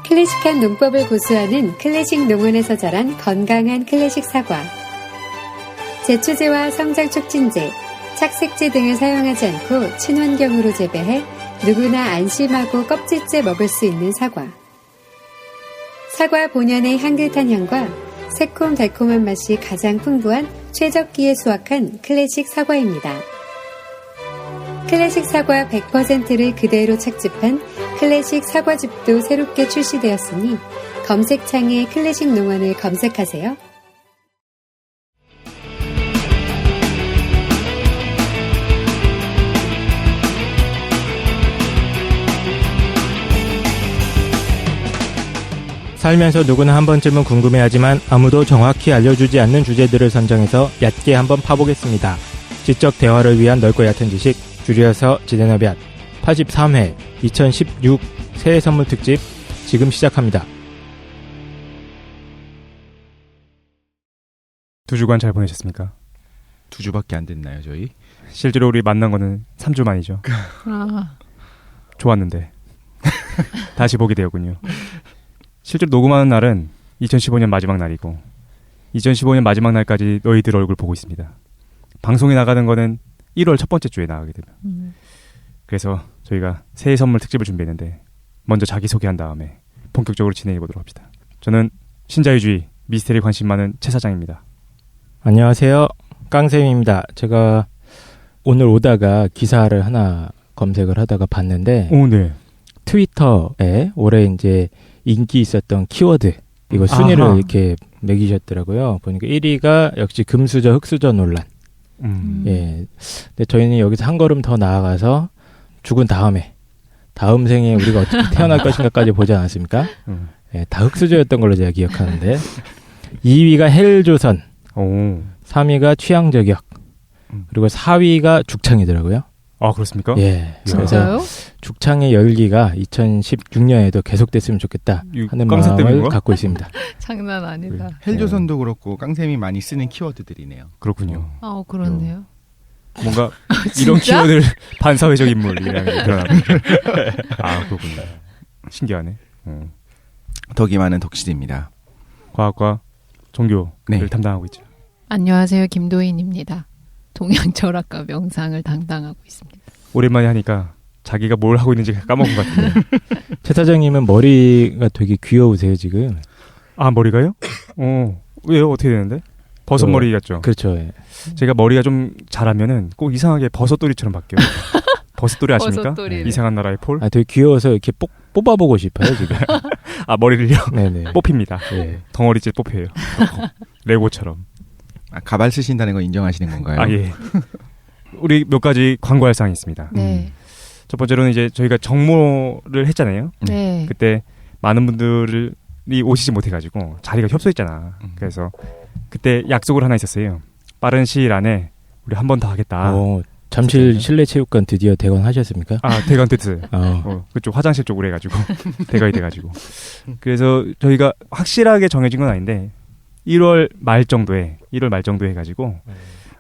클래식한 농법을 고수하는 클래식 농원에서 자란 건강한 클래식 사과. 제초제와 성장 촉진제, 착색제 등을 사용하지 않고 친환경으로 재배해 누구나 안심하고 껍질째 먹을 수 있는 사과. 사과 본연의 향긋한 향과 새콤달콤한 맛이 가장 풍부한 최적기에 수확한 클래식 사과입니다. 클래식 사과 100%를 그대로 착즙한 클래식 사과즙도 새롭게 출시되었으니 검색창에 클래식 농원을 검색하세요. 살면서 누구나 한 번쯤은 궁금해하지만 아무도 정확히 알려주지 않는 주제들을 선정해서 얕게 한번 파보겠습니다. 지적 대화를 위한 넓고 얕은 지식, 줄여서 지대너비앗 83회 2016 새해 선물 특집 지금 시작합니다. 2주간 잘 보내셨습니까? 2주밖에 안 됐나요, 저희? 실제로 우리 만난 거는 3주 만이죠. 좋았는데 다시 보게 되었군요. 실제로 녹음하는 날은 2015년 마지막 날이고 2015년 마지막 날까지 너희들 얼굴 보고 있습니다. 방송이 나가는 거는 1월 첫 번째 주에 나가게 되면. 그래서 저희가 새해 선물 특집을 준비했는데 먼저 자기소개한 다음에 본격적으로 진행해 보도록 합시다. 저는 신자유주의, 미스테리 관심 많은 최 사장입니다. 안녕하세요. 깡쌤입니다. 제가 오늘 오다가 기사를 하나 검색을 하다가 봤는데 네. 트위터에 올해 이제 인기 있었던 키워드 이거 순위를 아하. 이렇게 매기셨더라고요. 보니까 1위가 역시 금수저 흑수저 논란. 예. 근데 저희는 여기서 한 걸음 더 나아가서 죽은 다음에 다음 생에 우리가 어떻게 태어날 것인가까지 보지 않았습니까? 예, 다 흑수저였던 걸로 제가 기억하는데 2위가 헬조선, 3위가 취향저격, 그리고 4위가 죽창이더라고요. 아, 그렇습니까? 예. 진짜요? 그래서 죽창의 열기가 2016년에도 계속됐으면 좋겠다 하는 깡새 마음을 때문인가? 갖고 있습니다. 장난 아니다. 헬조선도 그렇고 깡쌤이 많이 쓰는 키워드들이네요. 그렇군요. 그렇네요. 뭔가 이런 키워드를 반사회적 인물이라는 게 드러나고. 아, 그렇군요. 신기하네. 덕이 많은 덕실입니다. 과학과 종교를 네. 담당하고 있죠. 안녕하세요. 김도인입니다. 동양철학과 명상을 담당하고 있습니다. 오랜만에 하니까 자기가 뭘 하고 있는지 까먹은 것 같은데. 최 사장님은 머리가 되게 귀여우세요 지금. 아, 머리가요? 왜요? 어떻게 되는데? 버섯머리 같죠? 그렇죠. 예. 제가 머리가 좀 자라면은 꼭 이상하게 버섯돌이처럼 바뀌어요. 버섯돌이 아십니까? 버섯돌이네. 이상한 나라의 폴? 아 되게 귀여워서 이렇게 뽑아보고 싶어요 지금. 아, 머리를요? 네네. 뽑힙니다. 예. 덩어리째 뽑혀요. 레고처럼. 아, 가발 쓰신다는 거 인정하시는 건가요? 아, 예. 우리 몇 가지 광고할 사항이 있습니다. 네. 첫 번째로는 이제 저희가 정모를 했잖아요. 네. 그때 많은 분들이 오시지 못해가지고 자리가 협소했잖아. 그래서 그때 약속을 하나 있었어요. 빠른 시일 안에 우리 한 번 더 하겠다. 잠실 실내체육관 드디어 대관하셨습니까? 아, 대관 됐어요. 그쪽 화장실 쪽으로 해가지고 대관이 돼가지고. 그래서 저희가 확실하게 정해진 건 아닌데 1월 말 정도에 해가지고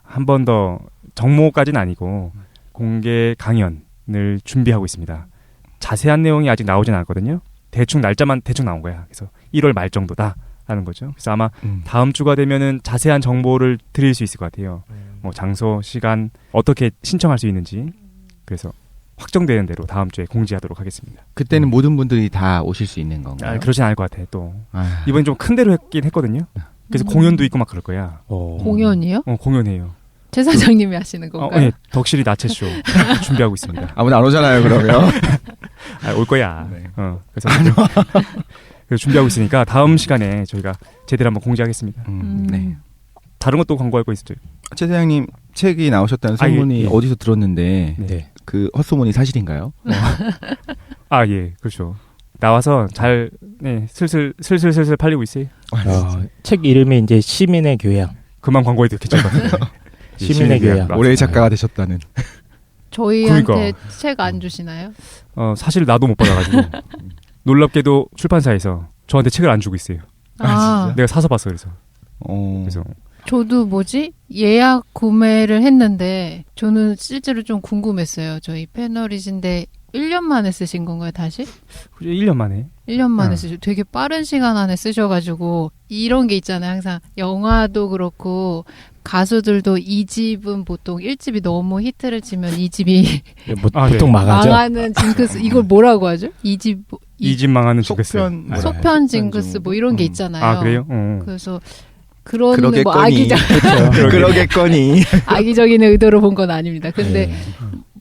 한 번 더 정모까지는 아니고 공개 강연을 준비하고 있습니다. 자세한 내용이 아직 나오진 않았거든요. 대충 날짜만 대충 나온 거야. 그래서 1월 말 정도다라는 거죠. 그래서 아마 다음 주가 되면은 자세한 정보를 드릴 수 있을 것 같아요. 뭐 장소, 시간, 어떻게 신청할 수 있는지. 그래서 확정되는 대로 다음 주에 공지하도록 하겠습니다. 그때는 모든 분들이 다 오실 수 있는 건가요? 아, 그러진 않을 것 같아. 또 이번엔 좀 큰 데로 했긴 했거든요. 그래서 공연도 있고 막 그럴 거야. 공연이요? 공연해요. 최 사장님이 하시는 건가요? 네, 덕실이 나체쇼 준비하고 있습니다. 아무도 안 오잖아요, 그러면. 올 거야. 네. 그래서 준비하고 있으니까 다음 시간에 저희가 제대로 한번 공지하겠습니다. 네. 다른 것도 광고할 거 있었죠? 최 사장님 책이 나오셨다는 소문이 예. 어디서 들었는데 네. 그 헛소문이 사실인가요? 아, 예, 그렇죠. 나와서 잘 슬슬 팔리고 있어요. 책 이름이 이제 시민의 교양. 그만 광고해도 괜찮을 것 같은데. 시민의 교양. 올해의 작가가 되셨다는. 저희한테 그러니까. 책 안 주시나요? 사실 나도 못 받아가지고 놀랍게도 출판사에서 저한테 책을 안 주고 있어요. 아, 내가 사서 봤어. 그래서 저도 예약 구매를 했는데 저는 실제로 좀 궁금했어요. 저희 패널이신데 1년 만에 쓰신 건가요, 다시? 그죠? 1년 만에. 1년 만에 되게 빠른 시간 안에 쓰셔가지고, 이런 게 있잖아요. 항상 영화도 그렇고, 가수들도 2집은 보통 1집이 너무 히트를 치면 2집이 보통 망하죠. 망하는 징크스, 이걸 뭐라고 하죠? 2집 망하는 징크스. 속편 징크스 뭐 이런 게 있잖아요. 아, 그래요? 그래서 그런 그러겠거니. 뭐 그러겠거니. 악의적인 의도로 본 건 아닙니다. 근데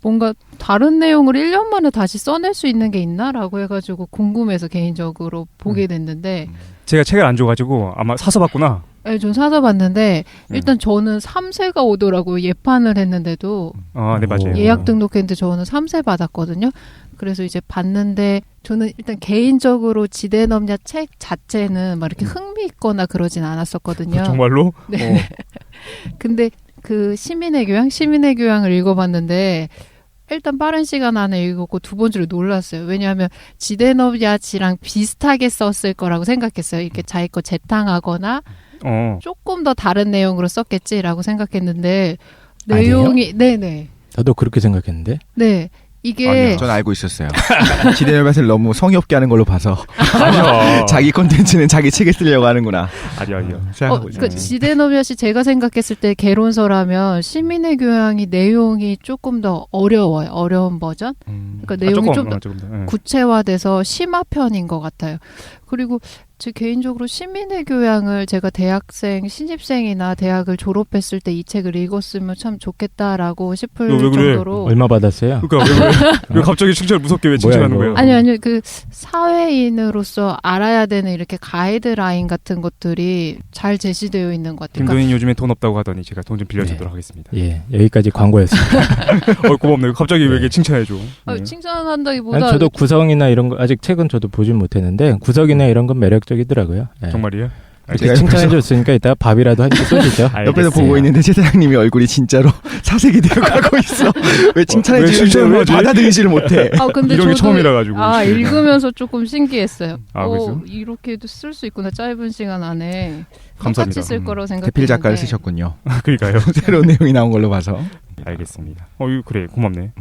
뭔가 다른 내용을 1년 만에 다시 써낼 수 있는 게 있나라고 해가지고 궁금해서 개인적으로 보게 됐는데 제가 책을 안 줘가지고 아마 사서 봤구나. 네, 전 사서 봤는데 일단 저는 3세가 오더라고요. 예판을 했는데도 네, 맞아요. 예약 등록했는데 저는 3세 받았거든요. 그래서 이제 봤는데 저는 일단 개인적으로 지대넘냐 책 자체는 막 이렇게 흥미있거나 그러진 않았었거든요. 정말로? 네. 근데 그 시민의 교양을 읽어봤는데 일단 빠른 시간 안에 읽었고 두 번째로 놀랐어요. 왜냐하면 지대넘야지랑 비슷하게 썼을 거라고 생각했어요. 이렇게 자기 거 재탕하거나 조금 더 다른 내용으로 썼겠지라고 생각했는데 내용이 네네. 나도 그렇게 생각했는데. 네. 이게 전 알고 있었어요. 지대넘야를 너무 성의 없게 하는 걸로 봐서 아니요. 자기 콘텐츠는 자기 책에 쓰려고 하는구나. 아니요. 그 지대넘야시 제가 생각했을 때 개론서라면 시민의 교양이 내용이 조금 더 어려워요. 어려운 버전. 그러니까 내용이 좀 더 구체화돼서 심화편인 것 같아요. 그리고 제 개인적으로 시민의 교양을 제가 대학생, 신입생이나 대학을 졸업했을 때 이 책을 읽었으면 참 좋겠다라고 싶을 정도로. 얼마 받았어요? 그러니까 왜 갑자기 칭찬을 무섭게 왜 칭찬하는 거예요? 아니요. 그 사회인으로서 알아야 되는 이렇게 가이드라인 같은 것들이 잘 제시되어 있는 것 같아요. 김도인 요즘에 돈 없다고 하더니 제가 돈 좀 빌려주도록 하겠습니다. 예, 여기까지 광고였습니다. 고맙네요. 갑자기 왜 이렇게 칭찬해줘? 칭찬한다기보다 저도 구성이나 이런 거 아직 책은 저도 보진 못했는데 구석이나 이런 건 매력적이더라고요. 네. 정말이에요? 제가 칭찬해줬으니까 이따가 밥이라도 한 끼 쏘시죠. 옆에서 보고 있는데 최 사장님이 얼굴이 진짜로 사색이 되어가고 있어. 왜 칭찬해주는데 왜 받아들이지를 못해. 근데 이런 게 처음이라 가지고. 읽으면서 조금 신기했어요. 그래서? 이렇게도 쓸 수 있구나. 짧은 시간 안에. 감사합니다. 똑같이 쓸 거라고 생각했는데. 대필 작가를 쓰셨군요. 그러니까요. 새로운 내용이 나온 걸로 봐서. 알겠습니다. 그래 고맙네.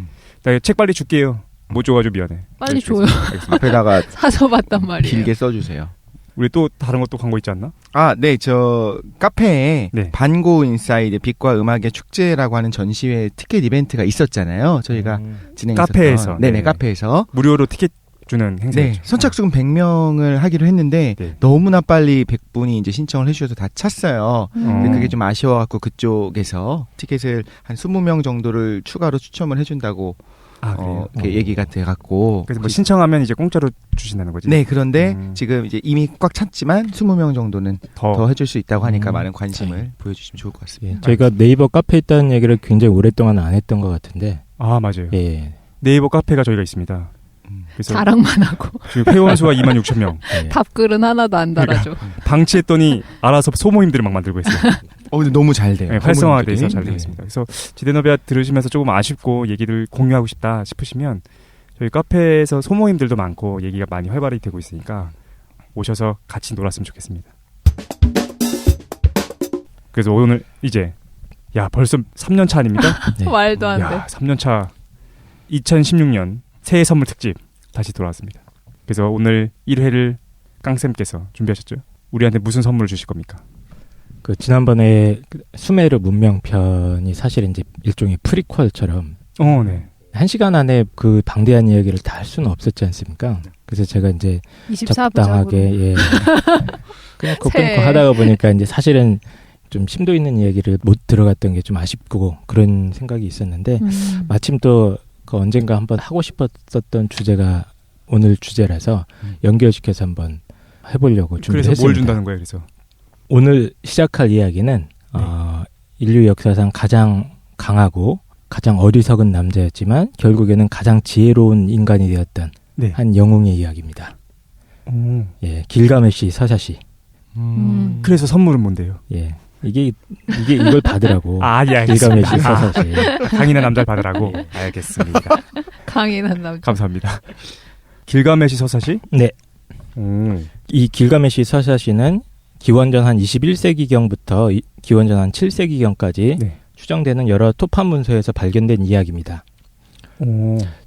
나 책 빨리 줄게요. 못 줘가지고 미안해. 빨리 줘요. 앞에다가 사서 봤단 말이에요. 길게 써주세요. 우리 또 다른 것도 광고 있지 않나? 네, 저 카페에 네. 반고 인사이드 빛과 음악의 축제라고 하는 전시회 티켓 이벤트가 있었잖아요. 저희가 진행했었던 카페에서. 네네, 카페에서 무료로 티켓 주는 행사였죠. 네, 선착순 100명을 하기로 했는데 너무나 빨리 100분이 이제 신청을 해주셔서 다 찼어요. 근데 그게 좀 아쉬워갖고 그쪽에서 티켓을 한 20명 정도를 추가로 추첨을 해준다고 이렇게 얘기가 돼갖고. 그래서 뭐 신청하면 이제 공짜로 주신다는 거지? 네, 그런데 지금 이제 이미 꽉 찼지만 20명 정도는 더 해줄 수 있다고 하니까 많은 관심을 보여주시면 좋을 것 같습니다. 저희가 네이버 카페에 있다는 얘기를 굉장히 오랫동안 안 했던 것 같은데. 맞아요. 예. 네이버 카페가 저희가 있습니다. 그래서 자랑만 하고. 지금 회원 수가 26,000명. 답글은 하나도 안 달아줘. 방치했더니 알아서 소모임들을 막 만들고 있어요. 근데 너무 잘 돼요. 네, 활성화돼서 잘 되고 있습니다. 그래서 지대너비아 들으시면서 조금 아쉽고 얘기를 공유하고 싶다 싶으시면 저희 카페에서 소모임들도 많고 얘기가 많이 활발히 되고 있으니까 오셔서 같이 놀았으면 좋겠습니다. 그래서 오늘 이제 벌써 3년 차 아닙니까? 네. 말도 안 돼. 3년 차 2016년 새해 선물 특집 다시 돌아왔습니다. 그래서 오늘 1회를 깡쌤께서 준비하셨죠? 우리한테 무슨 선물을 주실 겁니까? 지난번에 수메르 문명편이 사실 이제 일종의 프리퀄처럼 네. 1시간 안에 그 방대한 이야기를 다 할 수는 없었지 않습니까? 그래서 제가 이제 24부작으로. 적당하게 끊고 하다가 보니까 이제 사실은 좀 심도 있는 이야기를 못 들어갔던 게 좀 아쉽고 그런 생각이 있었는데 마침 또 그 언젠가 한번 하고 싶었던 주제가 오늘 주제라서 연결시켜서 한번 해보려고 준비했습니다. 그래서 뭘 준다는 거예요? 그래서 오늘 시작할 이야기는 인류 역사상 가장 강하고 가장 어리석은 남자였지만 결국에는 가장 지혜로운 인간이 되었던 한 영웅의 이야기입니다. 예, 길가메시 서사시. 그래서 선물은 뭔데요? 예, 이걸 받으라고. 알겠습니다. 길가메시 서사시. 강인한 남자를 받으라고. 알겠습니다. 강인한 남자. 감사합니다. 길가메시 서사시? 네. 이 길가메시 서사시는 기원전 한 21세기경부터 기원전 한 7세기경까지 추정되는 여러 토판 문서에서 발견된 이야기입니다.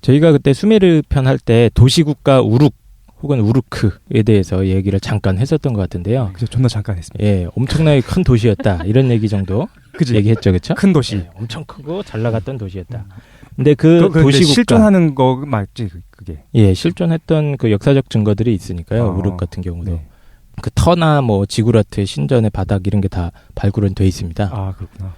저희가 그때 수메르 편 할 때 도시국가 우룩 혹은 우르크에 대해서 얘기를 잠깐 했었던 것 같은데요. 그죠, 존나 잠깐 했습니다. 예, 엄청나게 큰 도시였다 이런 얘기 정도 그치? 얘기했죠, 그렇죠? 큰 도시, 예, 엄청 크고 잘 나갔던 도시였다. 근데 그 도시국가 실존하는 거 맞지 그게? 예, 실존했던 그 역사적 증거들이 있으니까요. 우룩 같은 경우도 네. 그 터나 뭐 지구라트의 신전의 바닥 이런 게 다 발굴은 돼 있습니다. 아, 그렇구나.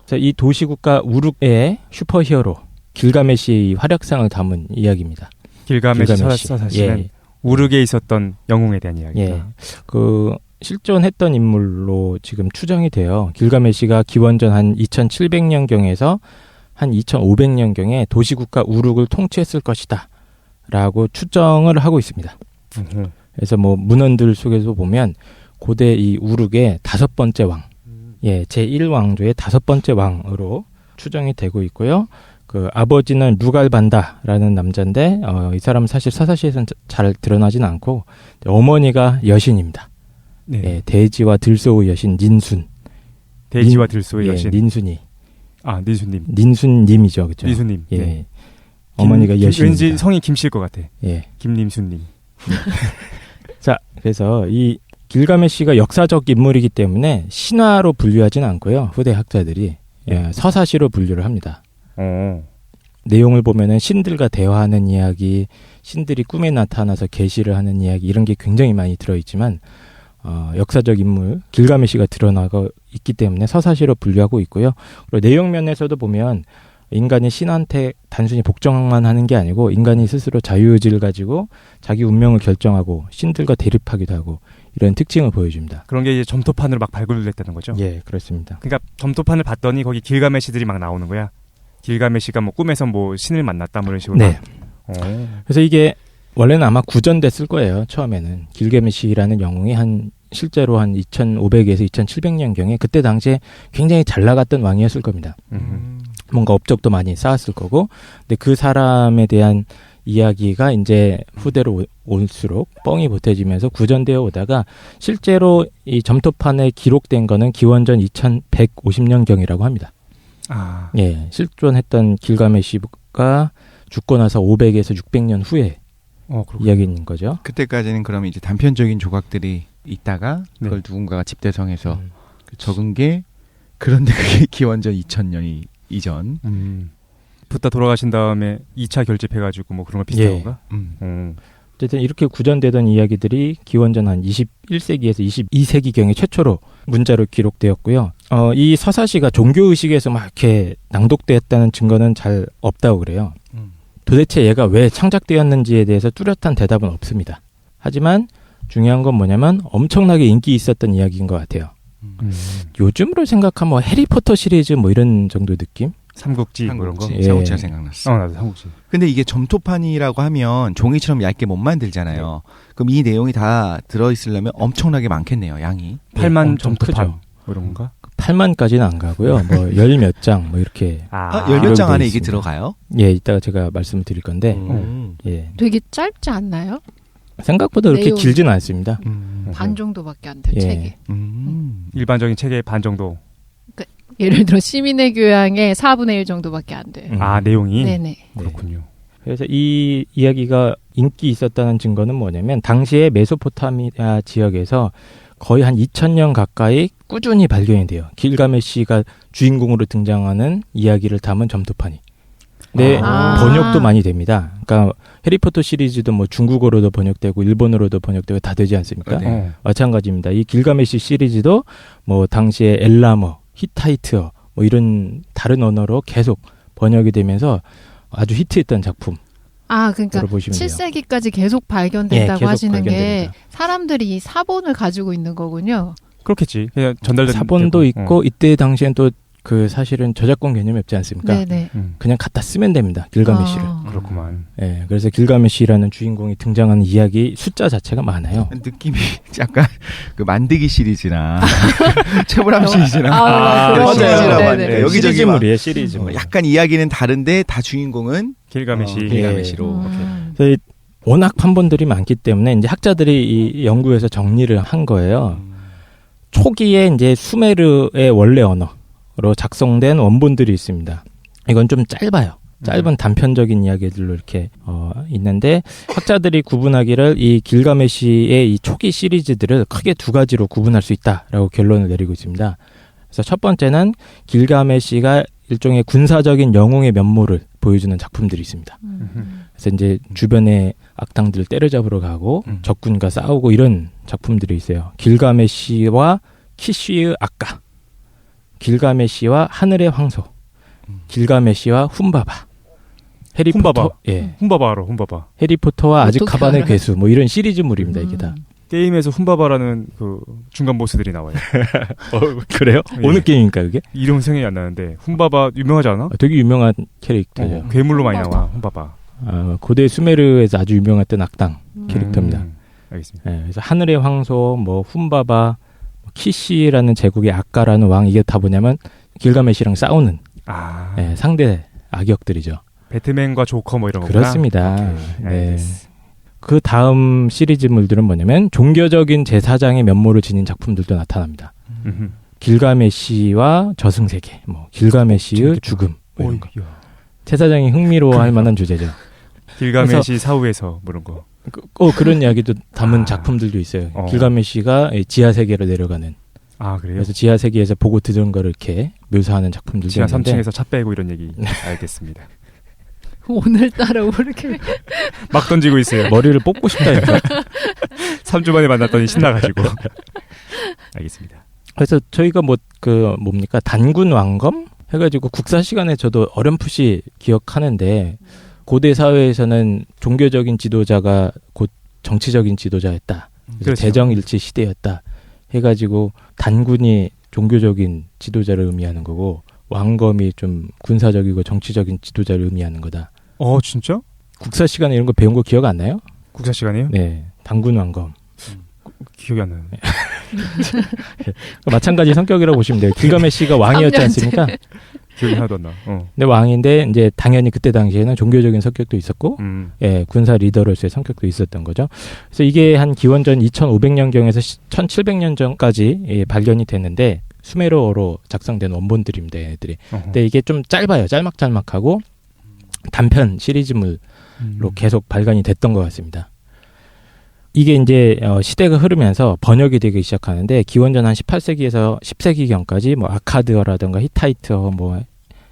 자, 이 도시국가 우룩의 슈퍼히어로 길가메시의 활약상을 담은 이야기입니다. 길가메시 서사시는 예. 우르게 있었던 영웅에 대한 이야기다. 예, 그 실존했던 인물로 지금 추정이 돼요. 길가메시가 기원전 한 2700년경에서 한 2500년경에 도시국가 우룩을 통치했을 것이다 라고 추정을 하고 있습니다. 그래서 뭐 문헌들 속에서 보면 고대 이 우룩의 5번째 왕, 예, 제1왕조의 5번째 왕으로 추정이 되고 있고요. 그 아버지는 루갈반다라는 남자인데 이 사람은 사실 서사시에서는 잘 드러나지는 않고 어머니가 여신입니다. 네. 예, 대지와 들소의 여신 닌순. 대지와 들소의 여신. 닌순이. 아, 닌순님. 닌순님이죠, 그렇죠? 닌순님. 예. 네. 어머니가 여신입니다. 왠지 성이 김씨일 것 같아. 예. 김님순님. 자, 그래서 이 길가메시가 역사적 인물이기 때문에 신화로 분류하지는 않고요. 후대 학자들이 예, 서사시로 분류를 합니다. 내용을 보면은 신들과 대화하는 이야기, 신들이 꿈에 나타나서 계시를 하는 이야기 이런 게 굉장히 많이 들어있지만 역사적 인물 길가메시가 드러나고 있기 때문에 서사시로 분류하고 있고요. 그리고 내용 면에서도 보면 인간이 신한테 단순히 복종만 하는 게 아니고 인간이 스스로 자유의지를 가지고 자기 운명을 결정하고 신들과 대립하기도 하고 이런 특징을 보여줍니다. 그런 게 이제 점토판으로 막 발굴됐다는 거죠? 예, 그렇습니다. 그러니까 점토판을 봤더니 거기 길가메시들이 막 나오는 거야? 길가메시가 뭐 꿈에서 뭐 신을 만났다 뭐 이런 식으로. 네. 그래서 이게 원래는 아마 구전됐을 거예요. 처음에는 길가메시라는 영웅이 실제로 한 2500에서 2700년경에 그때 당시에 굉장히 잘 나갔던 왕이었을 겁니다. 뭔가 업적도 많이 쌓았을 거고, 근데 그 사람에 대한 이야기가 이제 후대로 올수록 뻥이 보태지면서 구전되어 오다가 실제로 이 점토판에 기록된 거는 기원전 2150년경이라고 합니다. 아. 예, 실존했던 길가메시가 죽고 나서 500에서 600년 후에 이야기인 거죠. 그때까지는 그러면 이제 단편적인 조각들이 있다가 그걸 누군가가 집대성해서 적은 게 그런데 그게 기원전 2000년이 이전. 붓다 돌아가신 다음에 2차 결집해가지고 뭐 그런 거 비슷한 건가? 어쨌든 이렇게 구전되던 이야기들이 기원전 한 21세기에서 22세기경에 최초로 문자로 기록되었고요. 이 서사시가 종교의식에서 막 이렇게 낭독되었다는 증거는 잘 없다고 그래요. 도대체 얘가 왜 창작되었는지에 대해서 뚜렷한 대답은 없습니다. 하지만 중요한 건 뭐냐면 엄청나게 인기 있었던 이야기인 것 같아요. 요즘으로 생각하면 뭐 해리포터 시리즈 뭐 이런 정도 느낌? 삼국지 그런 거? 삼국지가 생각났어. 나도 삼국지. 근데 이게 점토판이라고 하면 종이처럼 얇게 못 만들잖아요. 그럼 이 내용이 다 들어있으려면 엄청나게 많겠네요, 양이. 8만 점토판 이런 건가? 8만까지는 안 가고요. 뭐 열 몇 장 뭐 이렇게. 열 몇 장 안에 이게 들어가요? 예, 이따가 제가 말씀을 드릴 건데. 예. 되게 짧지 않나요? 생각보다 그렇게 길지는 않습니다. 반 정도밖에 안 돼요, 책이. 일반적인 책의 반 정도. 예를 들어 시민의 교양의 4분의 1 정도밖에 안 돼요. 아, 내용이? 네네. 그렇군요. 그래서 이 이야기가 인기 있었다는 증거는 뭐냐면 당시에 메소포타미아 지역에서 거의 한 2000년 가까이 꾸준히 발견이 돼요. 길가메시가 주인공으로 등장하는 이야기를 담은 점토판이. 근데 번역도 많이 됩니다. 그러니까 해리포터 시리즈도 뭐 중국어로도 번역되고 일본어로도 번역되고 다 되지 않습니까? 네. 마찬가지입니다. 이 길가메시 시리즈도 뭐 당시에 엘라머, 히타이트어 뭐 이런 다른 언어로 계속 번역이 되면서 아주 히트했던 작품. 그러니까 7세기까지 계속 발견된다고 계속 하시는 발견됩니다. 게 사람들이 사본을 가지고 있는 거군요. 그렇겠지. 그냥 전달된 사본도 되고. 있고 이때 당시엔 또 그 사실은 저작권 개념이 없지 않습니까? 네네. 그냥 갖다 쓰면 됩니다. 길가메시를. 그렇구만. 예, 그래서 길가메시라는 주인공이 등장하는 이야기 숫자 자체가 많아요. 느낌이 약간 그 만드기 시리즈나 최불암 시리즈나 그런 시리즈라고 네네. 하니까 여기저기 시리즈물이에요, 시리즈물. 약간 이야기는 다른데 다 주인공은 길가메시로. 그래서 워낙 판본들이 많기 때문에 이제 학자들이 이 연구에서 정리를 한 거예요. 초기에 이제 수메르의 원래 언어로 작성된 원본들이 있습니다. 이건 좀 짧아요. 짧은 단편적인 이야기들로 이렇게 있는데 학자들이 구분하기를 이 길가메시의 이 초기 시리즈들을 크게 두 가지로 구분할 수 있다라고 결론을 내리고 있습니다. 그래서 첫 번째는 길가메시가 일종의 군사적인 영웅의 면모를 보여주는 작품들이 있습니다. 그래서 이제 주변에 악당들을 때려잡으러 가고 적군과 싸우고 이런 작품들이 있어요. 길가메시와 키쉬의 아까, 길가메시와 하늘의 황소, 길가메시와 훔바바, 해리포터, 훔바바 알아, 훔바바. 해리포터와 아즈카반의 괴수, 뭐 이런 시리즈물입니다. 이게 다. 게임에서 훔바바라는 그 중간 보스들이 나와요. 그래요? 예. 어느 게임입니까 그게? 이름 생각이 안 나는데 훔바바 유명하지 않아? 되게 유명한 캐릭터죠. 괴물로 많이 나와 훔바바. 고대 수메르에서 아주 유명했던 악당 캐릭터입니다. 알겠습니다. 네, 그래서 하늘의 황소, 뭐 훔바바, 키시라는 제국의 아까라는 왕, 이게 다 뭐냐면 길가메시랑 싸우는 상대 악역들이죠. 배트맨과 조커 뭐 이런 거. 그렇습니다. 네. 그 다음 시리즈물들은 뭐냐면 종교적인 제사장의 면모를 지닌 작품들도 나타납니다. 길가메시와 저승세계, 뭐 길가메시의 죽음, 뭐 이런 거. 제사장이 흥미로워할 만한 주제죠. 길가메시 사후에서 뭐 이런 거. 그런 이야기도 담은 작품들도 있어요. 길가메시가 지하 세계로 내려가는. 그래요? 그래서 지하 세계에서 보고 들은 거를 이렇게 묘사하는 작품들도 지하 있는데. 3층에서 차 빼고 이런 얘기. 알겠습니다. 오늘따라 왜 이렇게 막 던지고 있어요. 머리를 뽑고 싶다니까. 3주 만에 만났더니 신나가지고. 알겠습니다. 그래서 저희가 뭡니까 단군 왕검 해가지고 국사 시간에 저도 어렴풋이 기억하는데, 고대 사회에서는 종교적인 지도자가 곧 정치적인 지도자였다. 그렇죠. 대정일치 시대였다. 해가지고 단군이 종교적인 지도자를 의미하는 거고, 왕검이 좀 군사적이고 정치적인 지도자를 의미하는 거다. 진짜? 국사 시간에 이런 거 배운 거 기억 안 나요? 국사 시간이요? 네, 단군 왕검. 기억이 안 나는데. 마찬가지 성격이라고 보시면 돼요. 길가메시가 왕이었지 않습니까? 기억이 하나도 안 나. 근데 왕인데 이제 당연히 그때 당시에는 종교적인 성격도 있었고, 군사 리더로서의 성격도 있었던 거죠. 그래서 이게 한 기원전 2500년경에서 1700년전까지 발견이 됐는데, 수메르어로 작성된 원본들입니다, 얘네들이. 근데 이게 좀 짧아요. 짤막짤막하고 단편 시리즈물로 계속 발간이 됐던 것 같습니다. 이게 이제 시대가 흐르면서 번역이 되기 시작하는데, 기원전 한 18세기에서 10세기경까지 뭐 아카드어라든가 히타이트어, 뭐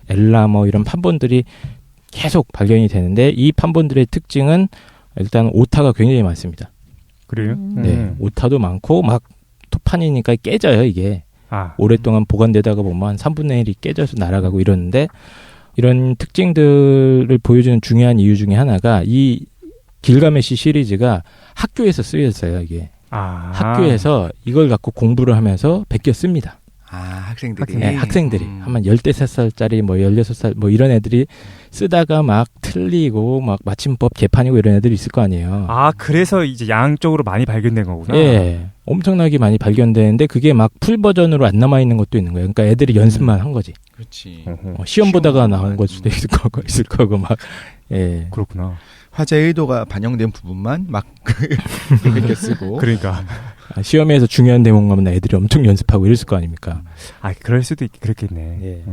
엘라 뭐 이런 판본들이 계속 발견이 되는데, 이 판본들의 특징은 일단 오타가 굉장히 많습니다. 그래요? 네, 오타도 많고 막 토판이니까 깨져요, 이게. 오랫동안 보관되다가 보면 한 3분의 1이 깨져서 날아가고 이러는데, 이런 특징들을 보여주는 중요한 이유 중에 하나가 이 길가메시 시리즈가 학교에서 쓰였어요, 이게. 학교에서 이걸 갖고 공부를 하면서 베껴 씁니다. 학생들이? 네, 학생들이. 한 13살짜리, 뭐 16살, 뭐 이런 애들이 쓰다가 막 틀리고, 막 맞춤법 개판이고 이런 애들이 있을 거 아니에요. 그래서 이제 양쪽으로 많이 발견된 거구나. 예. 엄청나게 많이 발견되는데, 그게 막 풀 버전으로 안 남아있는 것도 있는 거예요. 그러니까 애들이 연습만 한 거지. 그렇지. 시험 보다가 나온 걸 수도 있을 거고, 막. 예. 그렇구나. 화제 의도가 반영된 부분만 막 베껴 쓰고. 그러니까. 시험에서 중요한 대목만 애들이 엄청 연습하고 이랬을 거 아닙니까? 그럴 수도 그렇겠네. 예.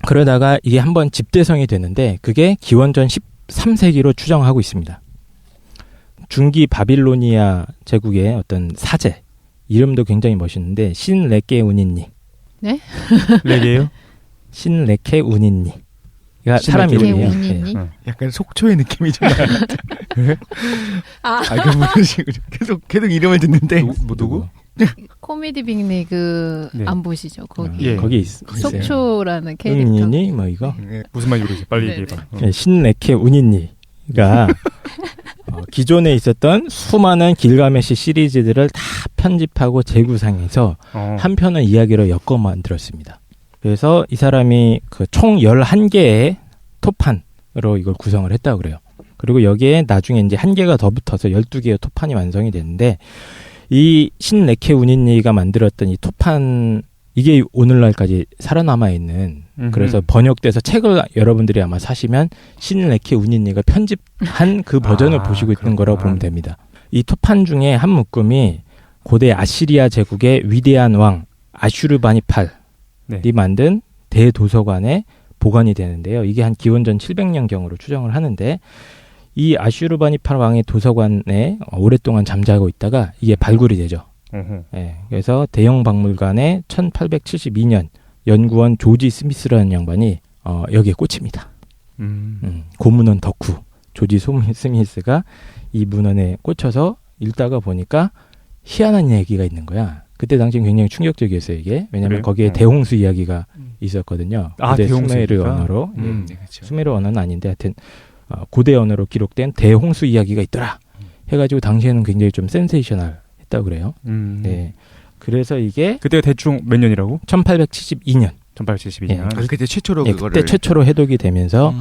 그러다가 이게 한번 집대성이 되는데, 그게 기원전 13세기로 추정하고 있습니다. 중기 바빌로니아 제국의 어떤 사제, 이름도 굉장히 멋있는데, 신레케우니니. 네? 레게요? 신레케우니니. 가 사람 이름이에요. 네. 약간 속초의 느낌이 좀 나요. 그런 식으로 계속 이름을 듣는데. 누구? 코미디 빅리그 안 보시죠? 거기. 거기 있어요. 속초라는 캐릭터. 우니니 뭐 이거. 무슨 말인지 모르겠어요. 빨리 얘기해봐. 신레케우니니가 기존에 있었던 수많은 길가메시 시리즈들을 다 편집하고 재구상해서 한 편의 이야기로 엮어 만들었습니다. 그래서 이 사람이 총 11개의 토판으로 이걸 구성을 했다고 그래요. 그리고 여기에 나중에 이제 한 개가 더 붙어서 12개의 토판이 완성이 됐는데, 이 신레케우니니가 만들었던 이 토판, 이게 오늘날까지 살아남아 있는, 그래서 번역돼서 책을 여러분들이 아마 사시면 신레케우니니가 편집한 그 버전을 보시고 있는 거라고 보면 됩니다. 이 토판 중에 한 묶음이 고대 아시리아 제국의 위대한 왕 아슈르바니팔이 만든 대도서관의 보관이 되는데요. 이게 한 기원전 700년경으로 추정을 하는데 이 아슈르바니파 왕의 도서관에 오랫동안 잠자고 있다가 이게 발굴이 되죠. 예, 그래서 대형 박물관에 1872년 연구원 조지 스미스라는 양반이 여기에 꽂힙니다. 고문원 덕후 조지 스미스가 이 문헌에 꽂혀서 읽다가 보니까 희한한 얘기가 있는 거야. 그때 당시엔 굉장히 충격적이었어요, 이게. 왜냐하면 거기에 대홍수 이야기가 있었거든요. 고대 수메르 언어로. 네, 그렇죠. 수메르 언어는 아닌데 하여튼 고대 언어로 기록된 대홍수 이야기가 있더라. 해가지고 당시에는 굉장히 좀 센세이셔널 했다고 그래요. 네. 그래서 이게 그때가 대충 몇 년이라고? 1872년. 1872년. 예. 그때 최초로 그거를 그때 최초로 해독이 되면서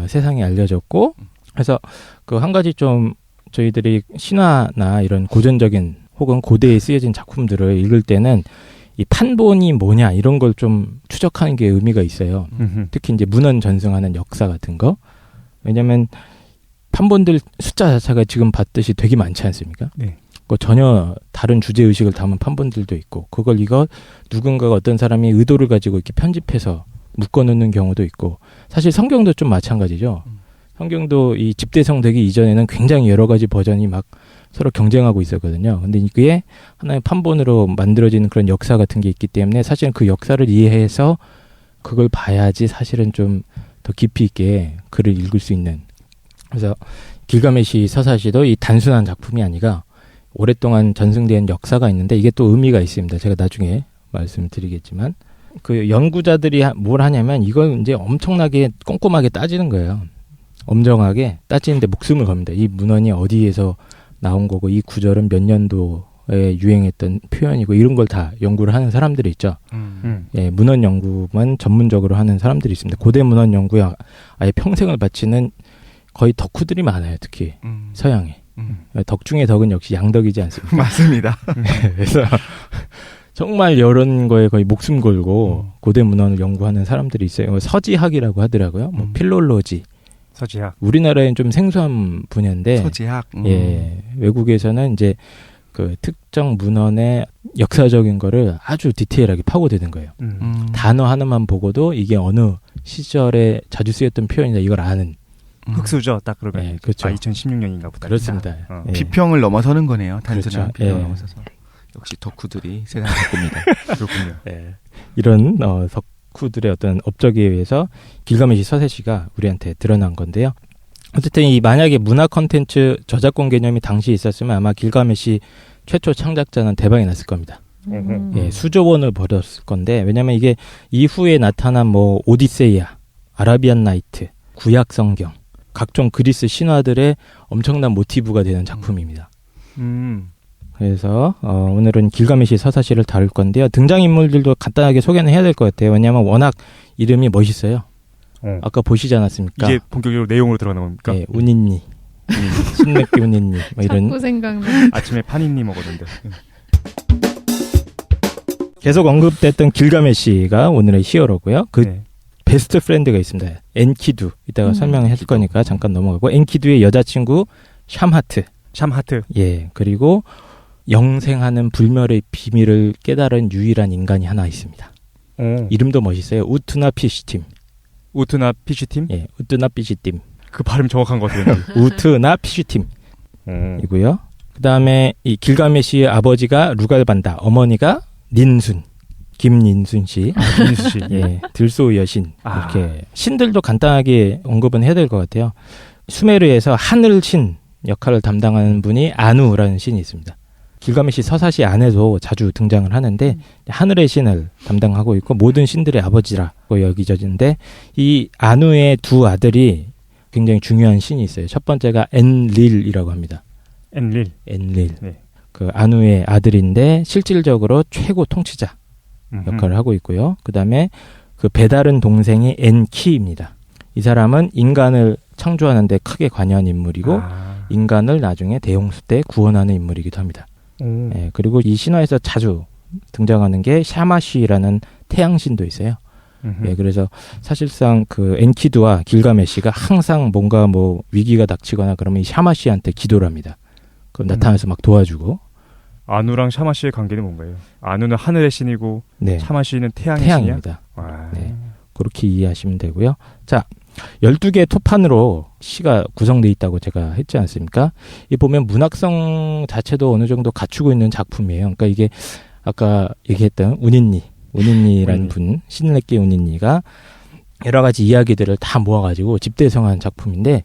세상에 알려졌고 그래서 그 한 가지 좀 저희들이 신화나 이런 고전적인 혹은 고대에 쓰여진 작품들을 읽을 때는 이 판본이 뭐냐 이런 걸 좀 추적하는 게 의미가 있어요. 특히 이제 문헌 전승하는 역사 같은 거. 왜냐하면 판본들 숫자 자체가 지금 봤듯이 되게 많지 않습니까? 네. 그 전혀 다른 주제 의식을 담은 판본들도 있고 그걸 누군가가 어떤 사람이 의도를 가지고 이렇게 편집해서 묶어놓는 경우도 있고 사실 성경도 좀 마찬가지죠. 성경도 이 집대성 되기 이전에는 굉장히 여러 가지 버전이 막 서로 경쟁하고 있었거든요. 근데 이게 하나의 판본으로 만들어지는 그런 역사 같은 게 있기 때문에 사실은 그 역사를 이해해서 그걸 봐야지 사실은 좀 더 깊이 있게 글을 읽을 수 있는. 그래서 길가메시 서사시도 이 단순한 작품이 아니라 오랫동안 전승된 역사가 있는데 이게 또 의미가 있습니다. 제가 나중에 말씀드리겠지만 그 연구자들이 뭘 하냐면 이걸 이제 엄청나게 꼼꼼하게 따지는 거예요. 엄정하게 따지는데 목숨을 겁니다. 이 문헌이 어디에서 나온 거고 이 구절은 몇 년도에 유행했던 표현이고 이런 걸 다 연구를 하는 사람들이 있죠. 예, 문헌 연구만 전문적으로 하는 사람들이 있습니다. 고대 문헌 연구에 아예 평생을 바치는 거의 덕후들이 많아요. 특히 서양에. 덕 중에 덕은 역시 양덕이지 않습니까? 맞습니다. 그래서 정말 이런 거에 거의 목숨 걸고 고대 문헌을 연구하는 사람들이 있어요. 서지학이라고 하더라고요. 뭐 필롤로지. 서지학. 우리나라엔 좀 생소한 분야인데 서지학. 예, 외국에서는 이제 그 특정 문헌의 역사적인 거를 아주 디테일하게 파고드는 거예요. 단어 하나만 보고도 이게 어느 시절에 자주 쓰였던 표현이다 이걸 아는. 흑수저 딱 그러면. 네, 그렇죠. 2016년인가 보다. 그렇습니다. 예. 비평을 넘어서는 거네요. 단순한 그렇죠. 비평을 예. 넘어서서. 역시 덕후들이 세상을 바꿉니다. 그렇군요. 예. 이런 덕후들의 어떤 업적에 의해서 길가메시 서세시가 우리한테 드러난 건데요. 어쨌든 이 만약에 문화 콘텐츠 저작권 개념이 당시에 있었으면 아마 길가메시 최초 창작자는 대박이 났을 겁니다. 예, 수조 원을 벌었을 건데 왜냐면 이게 이후에 나타난 뭐 오디세이아, 아라비안 나이트, 구약 성경, 각종 그리스 신화들의 엄청난 모티브가 되는 작품입니다. 그래서 오늘은 길가메시 서사시를 다룰 건데요. 등장인물들도 간단하게 소개는 해야 될 것 같아요. 왜냐하면 워낙 이름이 멋있어요. 아까 보시지 않았습니까? 이제 본격적으로 내용으로 들어가는 겁니까? 네, 우니니, 신맥기 우니니 뭐 이런. 자꾸 생각나. 아침에 파니니 먹었는데. 계속 언급됐던 길가메시가 오늘의 히어로고요. 그 베스트 프렌드가 있습니다. 엔키두. 이따가 설명을 해줄 거니까 잠깐 넘어가고 엔키두의 여자친구 샴하트. 예, 그리고 영생하는 불멸의 비밀을 깨달은 유일한 인간이 하나 있습니다. 이름도 멋있어요. 우투나 피시팀. 우투나 피시팀? 예, 우투나 피시팀. 그 발음 정확한 것 같아요. 우투나 피시팀. 이고요. 그 다음에 이 길가메시의 아버지가 루갈반다, 어머니가 닌순, 김닌순 씨. 김닌순 씨. 예, 들소 여신. 이렇게 신들도 간단하게 언급은 해야 될 것 같아요. 수메르에서 하늘신 역할을 담당하는 분이 아누라는 신이 있습니다. 길가메시 서사시 안에도 자주 등장을 하는데 하늘의 신을 담당하고 있고 모든 신들의 아버지라고 여기져지는데 이 아누의 두 아들이 굉장히 중요한 신이 있어요. 첫 번째가 엔릴이라고 합니다. 엔릴. 네. 그 아누의 아들인데 실질적으로 최고 통치자 역할을 하고 있고요. 그 다음에 그 배다른 동생이 엔키입니다. 이 사람은 인간을 창조하는 데 크게 관여한 인물이고 인간을 나중에 대홍수 때 구원하는 인물이기도 합니다. 예, 그리고 이 신화에서 자주 등장하는 게 샤마시라는 태양신도 있어요. 예, 그래서 사실상 그 엔키두와 길가메시가 항상 뭔가 뭐 위기가 닥치거나 그러면 이 샤마시한테 기도를 합니다. 그럼 나타나서 막 도와주고. 아누랑 샤마시의 관계는 뭔가요? 아누는 하늘의 신이고 샤마시는 태양의 태양입니다. 신이야? 네. 그렇게 이해하시면 되고요. 자, 12개의 토판으로 시가 구성되어 있다고 제가 했지 않습니까? 이 보면 문학성 자체도 어느 정도 갖추고 있는 작품이에요. 그러니까 이게 아까 얘기했던 운인니라는 분, 신레끼 운인니가 여러 가지 이야기들을 다 모아가지고 집대성한 작품인데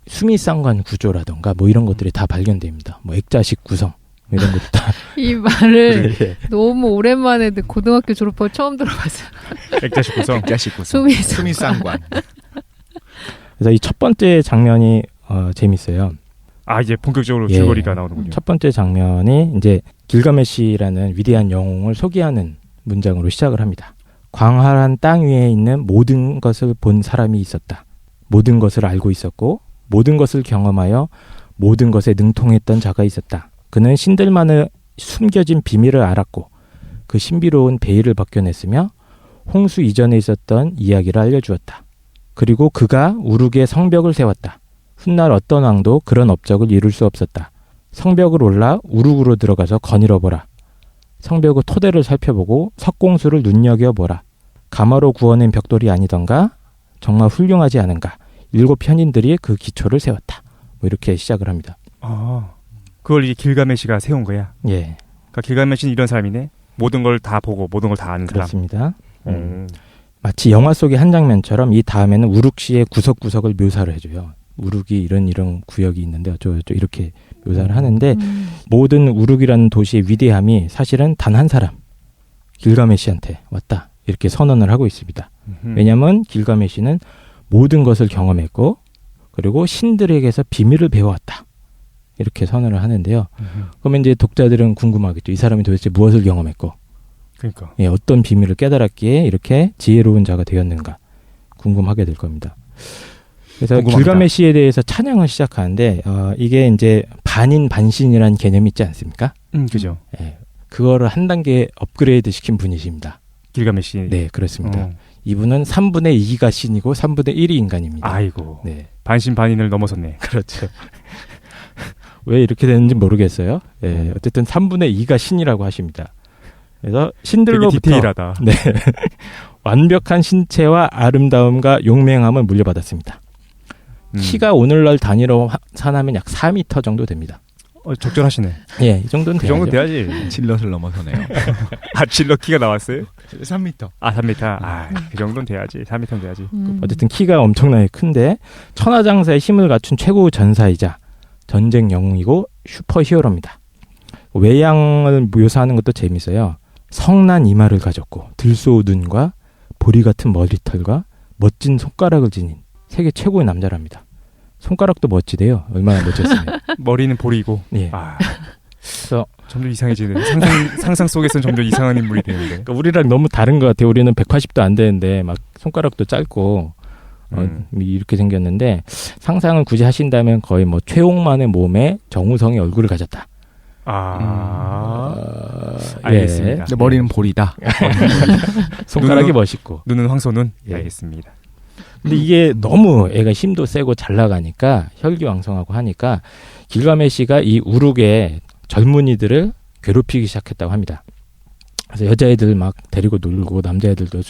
수미상관 구조라던가 뭐 이런 것들이 다 발견됩니다. 뭐 액자식 구성 이런 것도 다. 이 말을 너무 오랜만에 고등학교 졸업하고 처음 들어봤어요. 액자식 구성. 수미상관. 그래서 이 첫 번째 장면이 재밌어요. 아, 이제 본격적으로 줄거리가 나오는군요. 첫 번째 장면이 이제 길가메시라는 위대한 영웅을 소개하는 문장으로 시작을 합니다. 광활한 땅 위에 있는 모든 것을 본 사람이 있었다. 모든 것을 알고 있었고 모든 것을 경험하여 모든 것에 능통했던 자가 있었다. 그는 신들만의 숨겨진 비밀을 알았고 그 신비로운 베일을 벗겨냈으며 홍수 이전에 있었던 이야기를 알려주었다. 그리고 그가 우르게 성벽을 세웠다. 훗날 어떤 왕도 그런 업적을 이룰 수 없었다. 성벽을 올라 우르으로 들어가서 거닐어보라. 성벽의 토대를 살펴보고 석공수를 눈여겨보라. 가마로 구워낸 벽돌이 아니던가? 정말 훌륭하지 않은가? 7 편인들이 그 기초를 세웠다. 뭐 이렇게 시작을 합니다. 아, 그걸 이제 길가메시가 세운 거야? 예. 그러니까 길가메시는 이런 사람이네? 모든 걸 다 보고 모든 걸 다 아는 그렇습니다. 마치 영화 속의 한 장면처럼 이 다음에는 우룩시의 구석구석을 묘사를 해줘요. 우룩이 이런 구역이 있는데 어쩌고 이렇게 묘사를 하는데 모든 우룩이라는 도시의 위대함이 사실은 단 한 사람 길가메시한테 왔다 이렇게 선언을 하고 있습니다. 왜냐하면 길가메시는 모든 것을 경험했고 그리고 신들에게서 비밀을 배워왔다 이렇게 선언을 하는데요. 그러면 이제 독자들은 궁금하겠죠. 이 사람이 도대체 무엇을 경험했고 그러니까. 예, 어떤 비밀을 깨달았기에 이렇게 지혜로운 자가 되었는가 궁금하게 될 겁니다. 그래서 궁금합니다. 길가메시에 대해서 찬양을 시작하는데 이게 이제 반인 반신이라는 개념이 있지 않습니까? 그죠. 예, 그거를 한 단계 업그레이드 시킨 분이십니다. 길가메시. 네, 그렇습니다. 이분은 3분의 2가 신이고 3분의 1이 인간입니다. 아이고. 네, 반신 반인을 넘어섰네. 그렇죠. 왜 이렇게 되는지 모르겠어요. 예, 어쨌든 3분의 2가 신이라고 하십니다. 그래서 신들로부터 디테일하다. 네, 완벽한 신체와 아름다움과 용맹함을 물려받았습니다. 키가 오늘날 단위로 산하면 약 4m 정도 됩니다. 적절하시네. 예, 이 정도는 그 정도 돼야지. 질럿을 넘어서네요. 아, 질럿 키가 나왔어요? 3m. 아, 3m. 아, 그 정도는 돼야지. 4m는 돼야지. 어쨌든 키가 엄청나게 큰데 천하장사의 힘을 갖춘 최고의 전사이자 전쟁 영웅이고 슈퍼히어로입니다. 외양을 묘사하는 것도 재밌어요. 성난 이마를 가졌고 들소 눈과 보리 같은 머리털과 멋진 손가락을 지닌 세계 최고의 남자랍니다. 손가락도 멋지대요. 얼마나 멋졌으면. 머리는 보리고. 예. 아, 그래서 점점 이상해지는. 상상 속에서는 점점 이상한 인물이 되는데. 그러니까 우리랑 너무 다른 것 같아요. 우리는 180도 안 되는데 막 손가락도 짧고 이렇게 생겼는데 상상을 굳이 하신다면 거의 뭐 최홍만의 몸에 정우성의 얼굴을 가졌다. 알겠습니다. 예. 근데 머리는 보리다. 손가락이 멋있고 눈은 황소눈. 예. 알겠습니다. 근데 이게 너무 애가 힘도 세고 잘 나가니까 혈기왕성하고 하니까 길가메시가 이 우룩의 젊은이들을 괴롭히기 시작했다고 합니다. 그래서 여자애들 막 데리고 놀고 남자애들도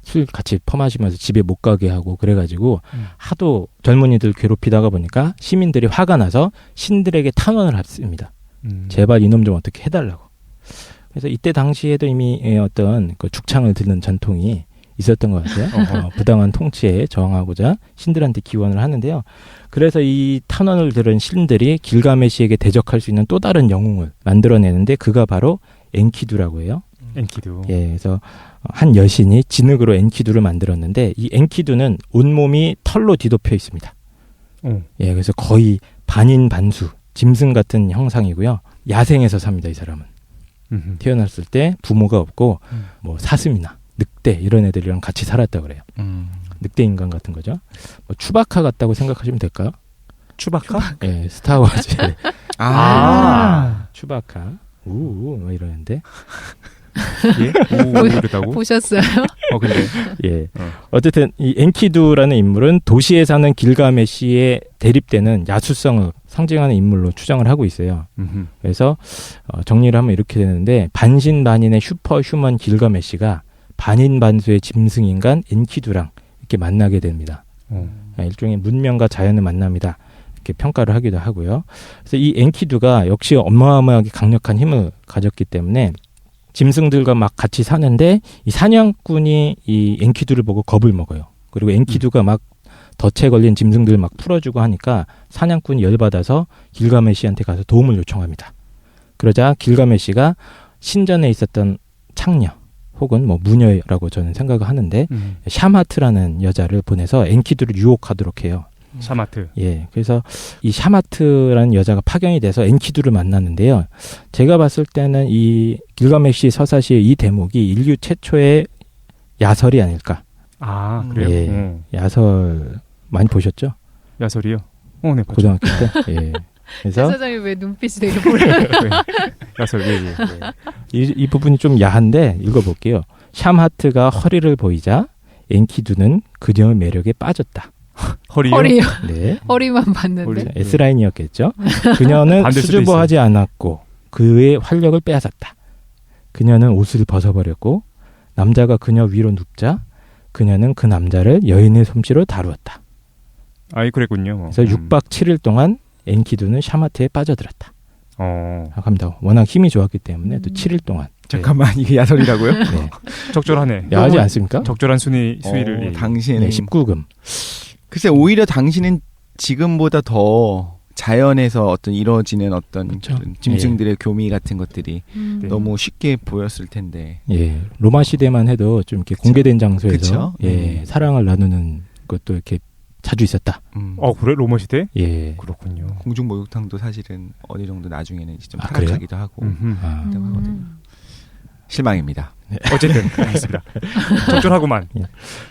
술 같이 퍼마시면서 집에 못 가게 하고 그래가지고 하도 젊은이들 괴롭히다가 보니까 시민들이 화가 나서 신들에게 탄원을 합니다. 제발 이놈 좀 어떻게 해달라고. 그래서 이때 당시에도 이미 어떤 그 죽창을 듣는 전통이 있었던 것 같아요. 부당한 통치에 저항하고자 신들한테 기원을 하는데요. 그래서 이 탄원을 들은 신들이 길가메시에게 대적할 수 있는 또 다른 영웅을 만들어내는데 그가 바로 엔키두라고 해요. 엔키두. 예, 그래서 한 여신이 진흙으로 엔키두를 만들었는데 이 엔키두는 온몸이 털로 뒤덮여 있습니다. 예, 그래서 거의 반인 반수, 짐승 같은 형상이고요. 야생에서 삽니다, 이 사람은. 태어났을 때 부모가 없고 뭐 사슴이나 늑대 이런 애들이랑 같이 살았다 그래요. 늑대 인간 같은 거죠. 뭐 추바카 같다고 생각하시면 될까요? 추바카? 예, 스타워즈. 추바카. 뭐 이러는데. 예? 오, 그랬다고? 보셨어요? 근데. 예. 어쨌든 이 엔키두라는 인물은 도시에 사는 길가메시에 대립되는 야수성을 상징하는 인물로 추정을 하고 있어요. 그래서 정리를 하면 이렇게 되는데 반신반인의 슈퍼휴먼 길가메시가 반인반수의 짐승인간 엔키두랑 이렇게 만나게 됩니다. 일종의 문명과 자연의 만남이다. 이렇게 평가를 하기도 하고요. 그래서 이 엔키두가 역시 어마어마하게 강력한 힘을 가졌기 때문에 짐승들과 막 같이 사는데 이 사냥꾼이 이 엔키두를 보고 겁을 먹어요. 그리고 엔키두가 막 덫에 걸린 짐승들 막 풀어주고 하니까 사냥꾼이 열받아서 길가메시한테 가서 도움을 요청합니다. 그러자 길가메시가 신전에 있었던 창녀 혹은 뭐 무녀라고 저는 생각을 하는데 샤마트라는 여자를 보내서 엔키두를 유혹하도록 해요. 샤마트. 예, 그래서 이 샤마트라는 여자가 파견이 돼서 엔키두를 만났는데요. 제가 봤을 때는 이 길가메시 서사시의 이 대목이 인류 최초의 야설이 아닐까. 아, 그래요? 예, 야설 많이 보셨죠? 야설이요? 네, 고등학교 때. 예. 그래서 사장이 왜 눈빛이 되게 보여요? 야설, 예. 이 부분이 좀 야한데 읽어볼게요. 샤마트가 허리를 보이자 엔키두는 그녀의 매력에 빠졌다. 허리요? 네. 허리만 봤는데. S라인이었겠죠. 그녀는 수줍어하지 않았고 그의 활력을 빼앗았다. 그녀는 옷을 벗어버렸고 남자가 그녀 위로 눕자 그녀는 그 남자를 여인의 솜씨로 다루었다. 아이 그랬군요. 그래서 6박 7일 동안 엔키두는 샤마트에 빠져들었다. 합니다. 워낙 힘이 좋았기 때문에 또 7일 동안. 잠깐만 이게 야설이라고요? 네. 적절하네. 야하지 않습니까? 적절한 수위를. 당신은 19금. 글쎄 오히려 당신은 지금보다 더 자연에서 어떤 이루어지는 어떤 그렇죠. 짐승들의 교미 같은 것들이 너무 쉽게 보였을 텐데. 예, 로마 시대만 해도 좀 이렇게 공개된 장소에서 그쵸? 사랑을 나누는 것도 이렇게 자주 있었다. 그래? 로마 시대? 예, 그렇군요. 공중 목욕탕도 사실은 어느 정도 나중에는 이제 좀 그래요? 타락하기도 하고. 실망입니다. 네. 어쨌든 알겠습니다. 적절하구만. 예.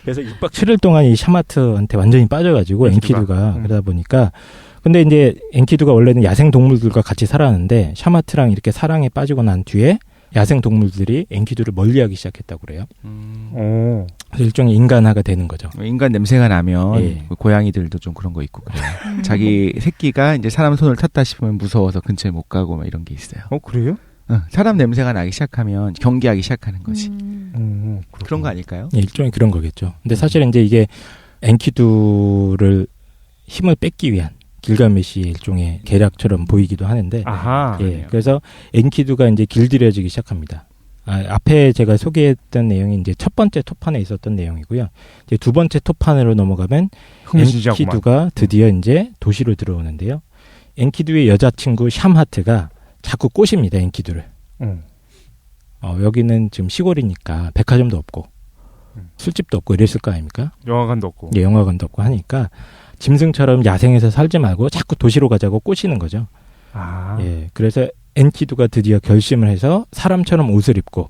그래서 6박 7일 동안 이 샤마트한테 완전히 빠져가지고 엔키두가 그러다 보니까 근데 이제 엔키두가 원래는 야생 동물들과 같이 살았는데 샤마트랑 이렇게 사랑에 빠지고 난 뒤에 야생 동물들이 엔키두를 멀리하기 시작했다고 그래요. 그래서 일종의 인간화가 되는 거죠. 인간 냄새가 나면 고양이들도 좀 그런 거 있고 그래요. 자기 새끼가 이제 사람 손을 탔다 싶으면 무서워서 근처에 못 가고 막 이런 게 있어요. 그래요? 사람 냄새가 나기 시작하면 경계하기 시작하는 거지. 그런 거 아닐까요? 예, 일종의 그런 거겠죠. 근데 사실은 이제 이게 엔키두를 힘을 뺏기 위한 길가메시의 일종의 계략처럼 보이기도 하는데, 그래서 엔키두가 이제 길들여지기 시작합니다. 앞에 제가 소개했던 내용이 이제 첫 번째 토판에 있었던 내용이고요. 이제 두 번째 토판으로 넘어가면 엔키두가 드디어 이제 도시로 들어오는데요. 엔키두의 여자친구 샴하트가 자꾸 꼬십니다, 엔키두를. 여기는 지금 시골이니까 백화점도 없고 술집도 없고 이랬을 거 아닙니까? 영화관도 없고. 예, 영화관도 없고 하니까 짐승처럼 야생에서 살지 말고 자꾸 도시로 가자고 꼬시는 거죠. 예, 그래서 엔키두가 드디어 결심을 해서 사람처럼 옷을 입고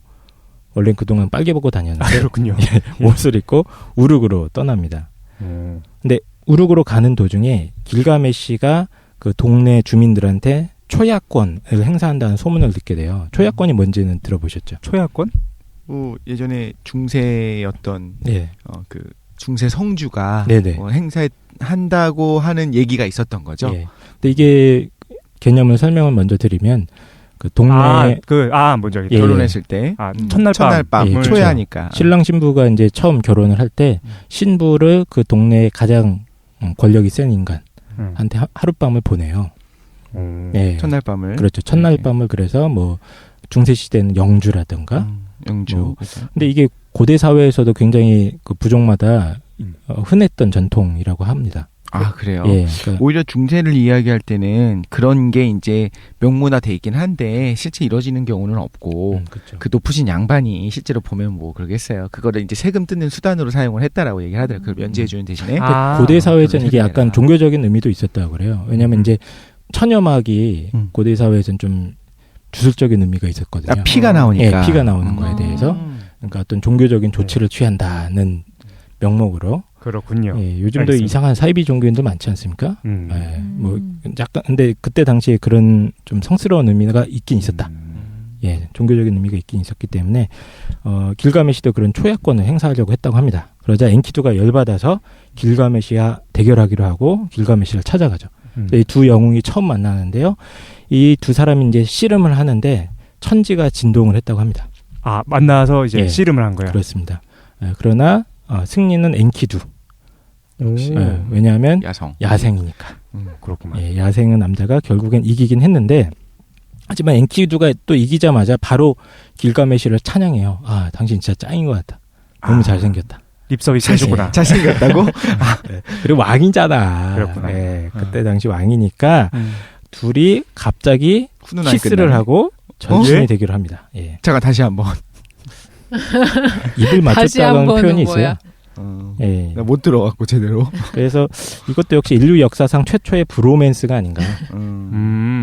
원래 그동안 빨개 벗고 다녔는데 그렇군요. 예, 옷을 입고 우르크로 떠납니다. 근데 우르크로 가는 도중에 길가메시가 그 동네 주민들한테 초야권을 행사한다는 소문을 듣게 돼요. 초야권이 뭔지는 들어보셨죠? 초야권? 예전에 중세였던 그 중세 성주가 네네. 행사한다고 하는 얘기가 있었던 거죠. 예. 근데 이게 개념을 설명을 먼저 드리면 그 동네 뭔지 알겠다. 결혼했을 때 첫날 밤 초야니까 그렇죠. 신랑 신부가 이제 처음 결혼을 할 때 신부를 그 동네의 가장 권력이 센 인간한테 하룻밤을 보내요. 예. 첫날 밤을 그렇죠. 첫날 밤을 그래서 뭐 중세 시대는 영주라든가 영주. 근데 이게 고대 사회에서도 굉장히 그 부족마다 흔했던 전통이라고 합니다. 그래요? 예, 그러니까 오히려 중세를 이야기할 때는 그런 게 이제 명문화돼 있긴 한데 실제 이루어지는 경우는 없고 그렇죠. 그 높으신 양반이 실제로 보면 뭐 그러겠어요. 그거를 이제 세금 뜯는 수단으로 사용을 했다라고 얘기를 하더라고요. 그걸 면제해주는 대신에. 고대 사회에서는 이게 약간 종교적인 의미도 있었다고 그래요. 왜냐하면 이제 천여막이 고대 사회에서는 좀 주술적인 의미가 있었거든요. 피가 나오니까. 예, 피가 나오는 거에 대해서. 그러니까 어떤 종교적인 조치를 취한다는 명목으로. 그렇군요. 예, 요즘도 알겠습니다. 이상한 사이비 종교인들 많지 않습니까? 예, 뭐 약간 근데 그때 당시에 그런 좀 성스러운 의미가 있긴 있었다. 예, 종교적인 의미가 있긴 있었기 때문에 길가메시도 그런 초야권을 행사하려고 했다고 합니다. 그러자 엔키두가 열받아서 길가메시와 대결하기로 하고 길가메시를 찾아가죠. 이 두 영웅이 처음 만나는데요. 이 두 사람이 이제 씨름을 하는데 천지가 진동을 했다고 합니다. 아, 만나서 이제 씨름을 한 거야. 그렇습니다. 그러나 승리는 엔키두. 왜냐하면 야생이니까. 그렇구만. 야생은 남자가 결국엔 이기긴 했는데, 하지만 엔키두가 또 이기자마자 바로 길가메시를 찬양해요. 아, 당신 진짜 짱인 것 같다. 너무 잘생겼다. 립서비스 해주구나. 잘생겼다고? 그리고 왕이잖아. 그렇구나. 그때 당시 왕이니까 둘이 갑자기 키스를 하고 전신의 대결을 합니다. 잠깐 다시 한번. 입을 맞췄다는 표현이 있어요. 나 못 들어갔고 제대로. 그래서 이것도 역시 인류 역사상 최초의 브로맨스가 아닌가.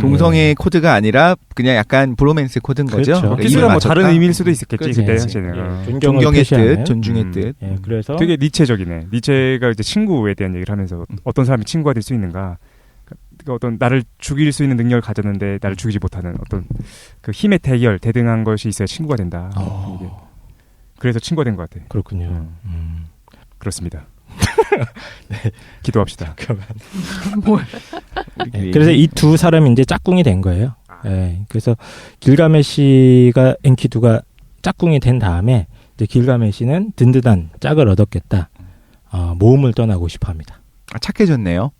동성애 코드가 아니라 그냥 약간 브로맨스 코드인 거죠. 그렇죠. 키스가 뭐 다른 의미일 수도 있었겠지. 그때 당시에는. 존경의 뜻, 존중의 뜻. 그래서 되게 니체적이네. 니체가 이제 친구에 대한 얘기를 하면서 어떤 사람이 친구가 될 수 있는가. 그러니까 어떤 나를 죽일 수 있는 능력을 가졌는데 나를 죽이지 못하는 어떤 그 힘의 대등한 것이 있어야 친구가 된다. 그래서 친구가 된 것 같아. 그렇군요. 그렇습니다. 네, 기도합시다. 그래서 이 두 사람이 이제 짝꿍이 된 거예요. 그래서 길가메시가 엔키두가 짝꿍이 된 다음에 이제 길가메시는 든든한 짝을 얻었겠다. 모험을 떠나고 싶어합니다. 착해졌네요.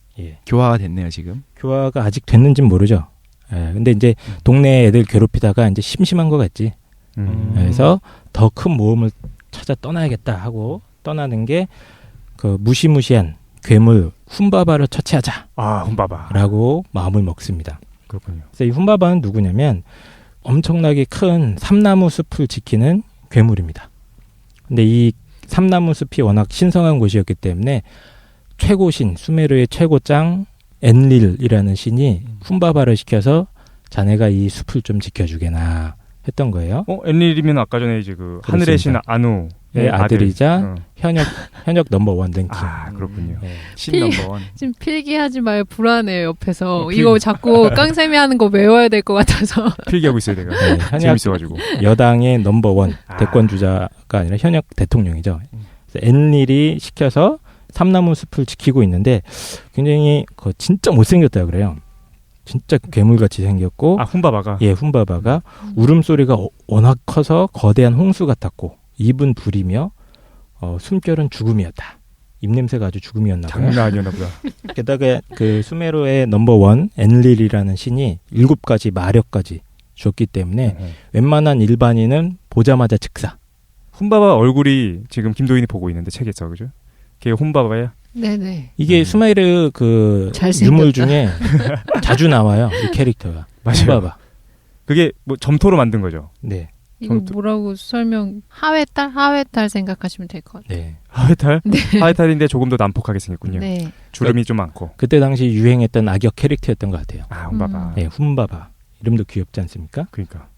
교화가 됐네요 지금. 교화가 아직 됐는지는 모르죠. 근데 이제 동네 애들 괴롭히다가 이제 심심한 것 같지. 그래서 더 큰 모험을 찾아 떠나야겠다 하고 떠나는 게 그 무시무시한 괴물 훈바바를 처치하자. 훈바바. 라고 마음을 먹습니다. 그렇군요. 그래서 이 훈바바는 누구냐면 엄청나게 큰 삼나무 숲을 지키는 괴물입니다. 근데 이 삼나무 숲이 워낙 신성한 곳이었기 때문에 최고신, 수메르의 최고짱 엔릴이라는 신이 훈바바를 시켜서 자네가 이 숲을 좀 지켜주게나 했던 거예요. 엔릴이면 아까 전에 이제 그 하늘의 신 아누의 아들이자 현역 넘버원 랭킹. 그렇군요. 신 넘버원. 지금 필기하지 마요. 불안해요 옆에서. 이거 자꾸 깡쌤이 하는 거 외워야 될 것 같아서. 필기하고 있어요 내가. 현역 재밌어가지고. 여당의 넘버원 대권 주자가 아니라 현역 대통령이죠. 그래서 엔릴이 시켜서 삼나무 숲을 지키고 있는데 굉장히 진짜 못생겼다 그래요. 진짜 괴물같이 생겼고. 훈바바가? 훈바바가 울음소리가 워낙 커서 거대한 홍수 같았고 입은 불이며 숨결은 죽음이었다. 입냄새가 아주 죽음이었나 봐요. 장난 아니었나 보다. 게다가 그 수메르의 넘버원 엔릴이라는 신이 7가지 마력까지 줬기 때문에 웬만한 일반인은 보자마자 즉사. 훈바바 얼굴이 지금 김도인이 보고 있는데 책에서 그죠? 걔 훈바바야? 네네. 이게 수메르 그 유물 중에 자주 나와요. 이 캐릭터가. 맞아요. 훈바바. 그게 뭐 점토로 만든 거죠? 네. 이거 뭐라고 하회탈 생각하시면 될 것 같아요. 네. 하회탈? 네. 하회탈인데 조금 더 난폭하게 생겼군요. 네. 주름이 좀 많고. 그때 당시 유행했던 악역 캐릭터였던 것 같아요. 훈바바. 네, 훈바바. 이름도 귀엽지 않습니까? 그러니까.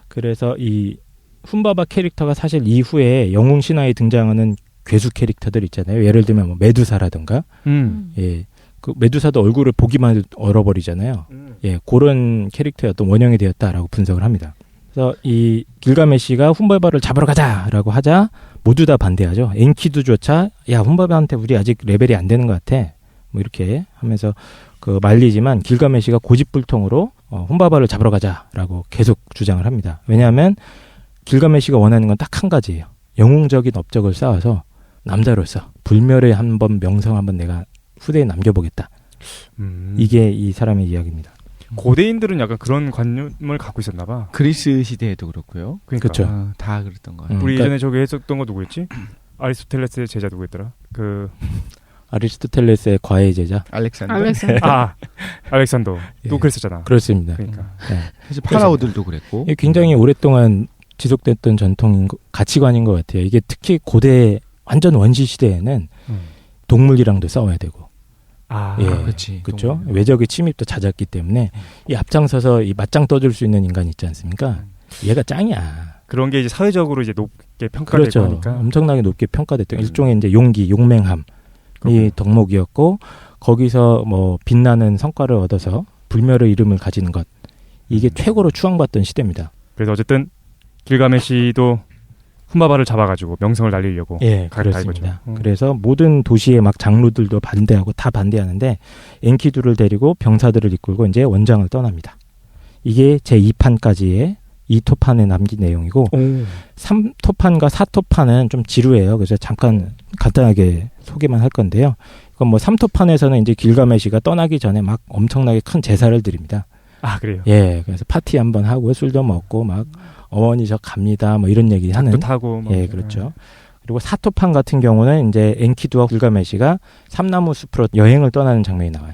그래서 이 훈바바 캐릭터가 사실 이후에 영웅 신화에 등장하는 괴수 캐릭터들 있잖아요. 예를 들면 뭐 메두사라든가. 그 메두사도 얼굴을 보기만 해도 얼어버리잖아요. 그런 캐릭터의 어떤 원형이 되었다라고 분석을 합니다. 그래서 이 길가메시가 훈바바를 잡으러 가자라고 하자 모두 다 반대하죠. 엔키두조차 야 훈바바한테 우리 아직 레벨이 안 되는 것 같아. 뭐 이렇게 하면서 그 말리지만 길가메시가 고집불통으로 훈바바를 잡으러 가자라고 계속 주장을 합니다. 왜냐하면 길가메시가 원하는 건 딱 한 가지예요. 영웅적인 업적을 쌓아서 남자로서 불멸의 한번 명성 한번 내가 후대에 남겨보겠다. 이게 이 사람의 이야기입니다. 고대인들은 약간 그런 관념을 갖고 있었나 봐. 그리스 시대에도 그렇고요. 그렇죠. 다 그랬던 거 같아요. 우리 예전에 저기 했었던 거 누구였지? 아리스토텔레스의 제자 누구였더라? 아리스토텔레스의 과외 제자 알렉산더. 알렉산더. 또 그랬었잖아. 그렇습니다. 그러니까. 사실 파라오들도 그랬고. 굉장히 오랫동안 지속됐던 전통인 가치관인 것 같아요. 이게 특히 고대 완전 원시 시대에는 동물이랑도 싸워야 되고. 그렇지. 그렇죠. 외적의 침입도 잦았기 때문에 이 앞장서서 이 맞짱 떠줄 수 있는 인간 있지 않습니까? 얘가 짱이야. 그런 게 이제 사회적으로 이제 높게 평가되고 그렇죠. 하니까. 엄청나게 높게 평가됐던 일종의 이제 용기, 용맹함이 덕목이었고 거기서 뭐 빛나는 성과를 얻어서 불멸의 이름을 가지는 것 이게 최고로 추앙받던 시대입니다. 그래서 어쨌든 길가메시도 훈바바를 잡아가지고 명성을 날리려고 그렇습니다. 그래서 모든 도시의 막 장로들도 반대하고 다 반대하는데 엔키두를 데리고 병사들을 이끌고 이제 원장을 떠납니다. 이게 제2판까지의 2토판에 남긴 내용이고 3토판과 4토판은 좀 지루해요. 그래서 잠깐 간단하게 소개만 할 건데요. 이건 뭐 3토판에서는 이제 길가메시가 떠나기 전에 막 엄청나게 큰 제사를 드립니다. 아, 그래요? 예, 그래서 파티 한번 하고 술도 먹고 막 어머니 저 갑니다 뭐 이런 얘기 하는. 도 타고. 예, 그렇죠. 그리고 4토판 같은 경우는 이제 엔키두와 길가메시가 삼나무 숲으로 여행을 떠나는 장면이 나와요.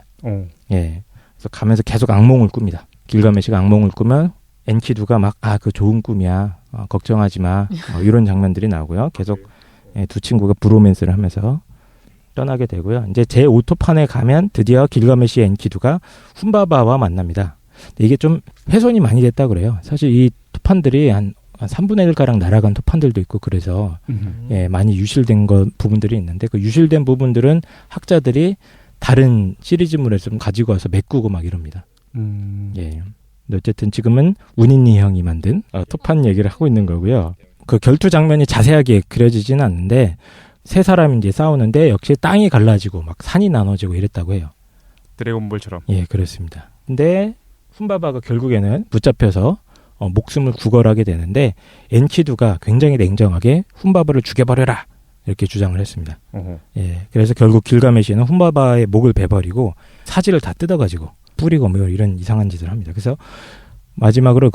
예, 그래서 가면서 계속 악몽을 꿉니다. 길가메시가 악몽을 꾸면 엔키두가 막 그 좋은 꿈이야. 걱정하지 마. 이런 장면들이 나오고요. 계속 두 친구가 브로맨스를 하면서 떠나게 되고요. 이제 제5토판에 가면 드디어 길가메시와 엔키두가 훈바바와 만납니다. 이게 좀 훼손이 많이 됐다 그래요. 사실 이 토판들이 한 3분의 1가량 날아간 토판들도 있고 그래서 예, 많이 유실된 부분들이 있는데 그 유실된 부분들은 학자들이 다른 시리즈물에 좀 가지고 와서 메꾸고 막 이럽니다. 예. 어쨌든 지금은 운인이 형이 만든 토판 얘기를 하고 있는 거고요. 그 결투 장면이 자세하게 그려지지는 않는데 세 사람이 이제 싸우는데 역시 땅이 갈라지고 막 산이 나눠지고 이랬다고 해요. 드래곤볼처럼. 예, 그렇습니다. 근데 훈바바가 결국에는 붙잡혀서 목숨을 구걸하게 되는데 엔키두가 굉장히 냉정하게 훈바바를 죽여버려라 이렇게 주장을 했습니다. 예, 그래서 결국 길가메시는 훈바바의 목을 베버리고 사지를 다 뜯어가지고 뿌리고 뭐 이런 이상한 짓을 합니다. 그래서 마지막으로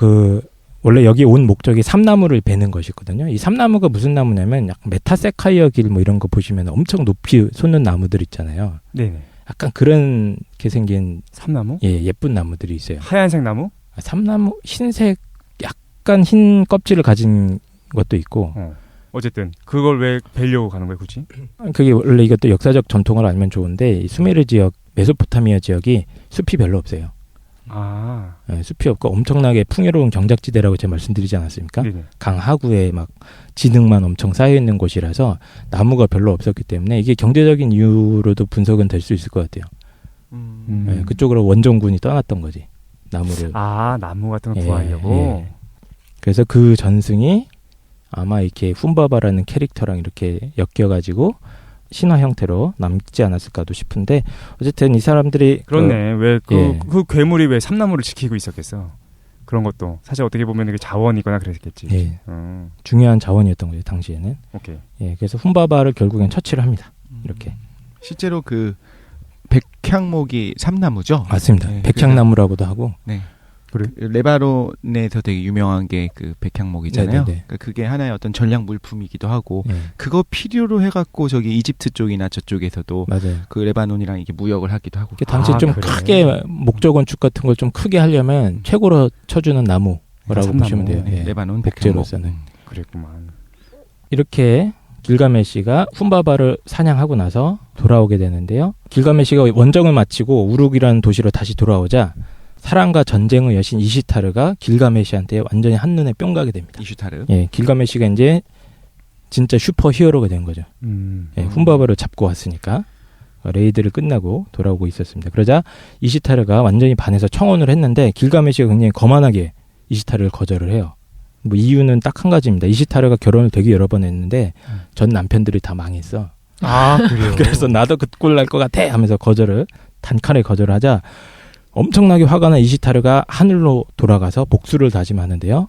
원래 여기 온 목적이 삼나무를 베는 것이거든요. 이 삼나무가 무슨 나무냐면 약간 메타세카이어 길 뭐 이런 거 보시면 엄청 높이 솟는 나무들 있잖아요. 네. 약간 그렇게 생긴 삼나무? 예, 예쁜 나무들이 있어요. 하얀색 나무? 삼나무 흰색 약간 흰 껍질을 가진 것도 있고. 어쨌든 그걸 왜 베려고 가는 거예요, 굳이? 그게 원래 이것도 역사적 전통을 알면 좋은데 이 수메르 지역, 메소포타미아 지역이 숲이 별로 없어요. 네, 숲이 없고 엄청나게 풍요로운 경작지대라고 제가 말씀드리지 않았습니까? 네네. 강 하구에 막 진흙만 엄청 쌓여 있는 곳이라서 나무가 별로 없었기 때문에 이게 경제적인 이유로도 분석은 될 수 있을 것 같아요. 네, 그쪽으로 원정군이 떠났던 거지. 나무를. 나무 같은 거 구하려고. 예. 그래서 그 전승이 아마 이렇게 훈바바라는 캐릭터랑 이렇게 엮여가지고 신화 형태로 남지 않았을까도 싶은데 어쨌든 이 사람들이 그렇네. 왜 그 괴물이 왜 삼나무를 지키고 있었겠어? 그런 것도 사실 어떻게 보면 이게 자원이거나 그랬겠지. 예. 중요한 자원이었던 거죠 당시에는. 오케이. 예, 그래서 훈바바를 결국엔 처치를 합니다. 이렇게. 실제로 그 백향목이 삼나무죠? 맞습니다. 네, 백향나무라고도 하고. 네. 그래. 레바논에서 되게 유명한 게 그 백향목이잖아요. 그러니까 그게 하나의 어떤 전략 물품이기도 하고 그거 필요로 해갖고 저기 이집트 쪽이나 저쪽에서도 맞아요. 그 레바논이랑 이게 무역을 하기도 하고. 당시 좀 크게 목조 건축 같은 걸 좀 크게 하려면 최고로 쳐주는 나무라고 보시면 돼요. 예. 레바논 목재로서는. 그랬구만. 이렇게 길가메시가 훈바바를 사냥하고 나서 돌아오게 되는데요. 길가메시가 원정을 마치고 우룩이라는 도시로 다시 돌아오자 사랑과 전쟁의 여신 이시타르가 길가메시한테 완전히 한눈에 뿅 가게 됩니다. 이시타르? 예, 길가메시가 이제 진짜 슈퍼 히어로가 된 거죠. 예, 훈바바를 잡고 왔으니까 레이드를 끝나고 돌아오고 있었습니다. 그러자 이시타르가 완전히 반해서 청혼을 했는데 길가메시가 굉장히 거만하게 이시타르를 거절을 해요. 뭐 이유는 딱 한 가지입니다. 이시타르가 결혼을 되게 여러 번 했는데 전 남편들이 다 망했어. 그래요? 그래서 나도 그 꼴 날 것 같아 하면서 단칼에 거절을 하자 엄청나게 화가 난 이시타르가 하늘로 돌아가서 복수를 다짐하는데요.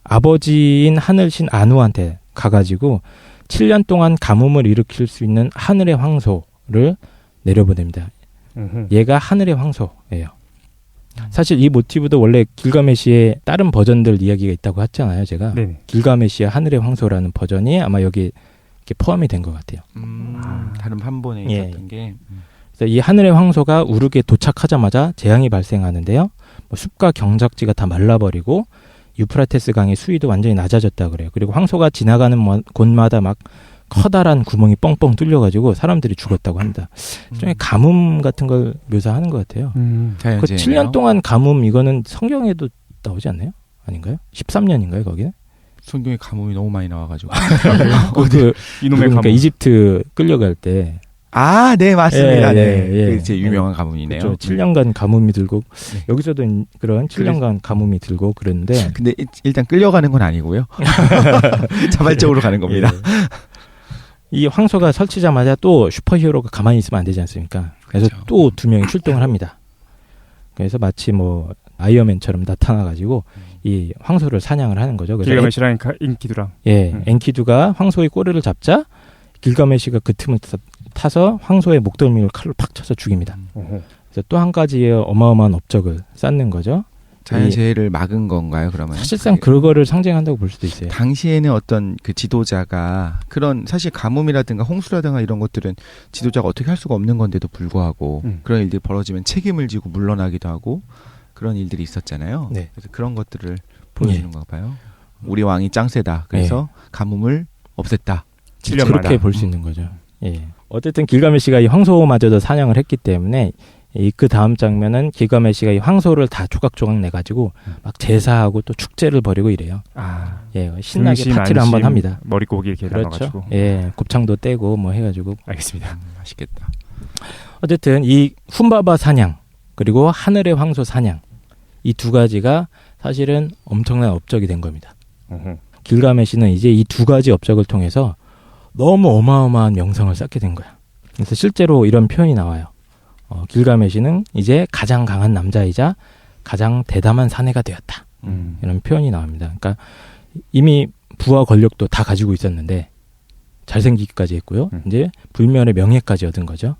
아버지인 하늘신 아누한테 가가지고 7년 동안 가뭄을 일으킬 수 있는 하늘의 황소를 내려보냅니다. 얘가 하늘의 황소예요. 사실 이 모티브도 원래 길가메시의 다른 버전들 이야기가 있다고 했잖아요. 제가 네네. 길가메시의 하늘의 황소라는 버전이 아마 여기 이렇게 포함이 된 것 같아요. 다른 판본에 있었던 게. 이 하늘의 황소가 우르게 도착하자마자 재앙이 발생하는데요. 숲과 경작지가 다 말라버리고 유프라테스 강의 수위도 완전히 낮아졌다 그래요. 그리고 황소가 지나가는 곳마다 막 커다란 구멍이 뻥뻥 뚫려가지고 사람들이 죽었다고 합니다. 좀 가뭄 같은 걸 묘사하는 것 같아요. 그 7년 동안 가뭄 이거는 성경에도 나오지 않나요? 아닌가요? 13년인가요 거기는? 성경에 가뭄이 너무 많이 나와가지고. 이놈의 그러니까 가뭄. 이집트 끌려갈 때. 네, 맞습니다. 네. 제 유명한 가뭄이네요. 그렇죠. 7년간 가뭄이 들고 여기서도 그런 7년간 가뭄이 들고 그랬는데 근데 일단 끌려가는 건 아니고요. 자발적으로 가는 겁니다. 이 황소가 설치자마자 또 슈퍼히어로가 가만히 있으면 안 되지 않습니까? 그래서 또 2명이 출동을 합니다. 그래서 마치 뭐 아이언맨처럼 나타나가지고 이 황소를 사냥을 하는 거죠. 길가메시랑 엔키두랑. 예, 엔키두가 황소의 꼬리를 잡자 길가메시가 그 틈을 타서 황소의 목덜미를 칼로 팍 쳐서 죽입니다. 그래서 또 한 가지의 어마어마한 업적을 쌓는 거죠. 자연재해를 막은 건가요, 그러면? 사실상 그거를 상징한다고 볼 수도 있어요. 당시에는 어떤 그 지도자가 그런 사실 가뭄이라든가 홍수라든가 이런 것들은 지도자가 어떻게 할 수가 없는 건데도 불구하고 그런 일들이 벌어지면 책임을 지고 물러나기도 하고 그런 일들이 있었잖아요. 네. 그래서 그런 것들을 보여주는가 봐요. 우리 왕이 짱세다. 그래서 가뭄을 없앴다. 그렇게 볼 수 있는 거죠. 예. 어쨌든 길가메시가 이 황소마저도 사냥을 했기 때문에 그 다음 장면은 길가메시가 이 황소를 다 조각조각 내가지고 막 제사하고 또 축제를 벌이고 이래요. 예, 신나게 등심, 파티를 한번 합니다. 머리고기 이렇게 그렇죠. 나눠가지고. 예, 곱창도 떼고 뭐 해가지고. 알겠습니다. 맛있겠다. 어쨌든 이 훔바바 사냥 그리고 하늘의 황소 사냥 이 두 가지가 사실은 엄청난 업적이 된 겁니다. 길가메시는 이제 이 두 가지 업적을 통해서 너무 어마어마한 명성을 쌓게 된 거야. 그래서 실제로 이런 표현이 나와요. 길가메시는 이제 가장 강한 남자이자 가장 대담한 사내가 되었다. 이런 표현이 나옵니다. 그러니까 이미 부와 권력도 다 가지고 있었는데 잘생기기까지 했고요. 이제 불멸의 명예까지 얻은 거죠.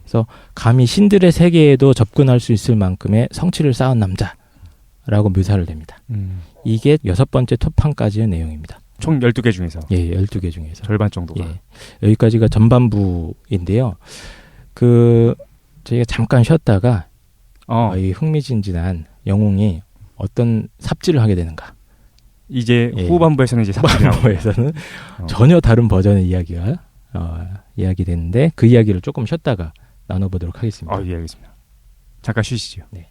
그래서 감히 신들의 세계에도 접근할 수 있을 만큼의 성취를 쌓은 남자라고 묘사를 됩니다. 이게 6번째 토판까지의 내용입니다. 총 12개 중에서? 예, 12개 중에서. 절반 정도가? 예, 여기까지가 전반부인데요. 저희가 잠깐 쉬었다가 이 흥미진진한 영웅이 어떤 삽질을 하게 되는가. 이제 후반부에서는 이제 후반부에서는 전혀 다른 버전의 이야기가 이야기되는데 그 이야기를 조금 쉬었다가 나눠보도록 하겠습니다. 예, 알겠습니다. 잠깐 쉬시죠. 네.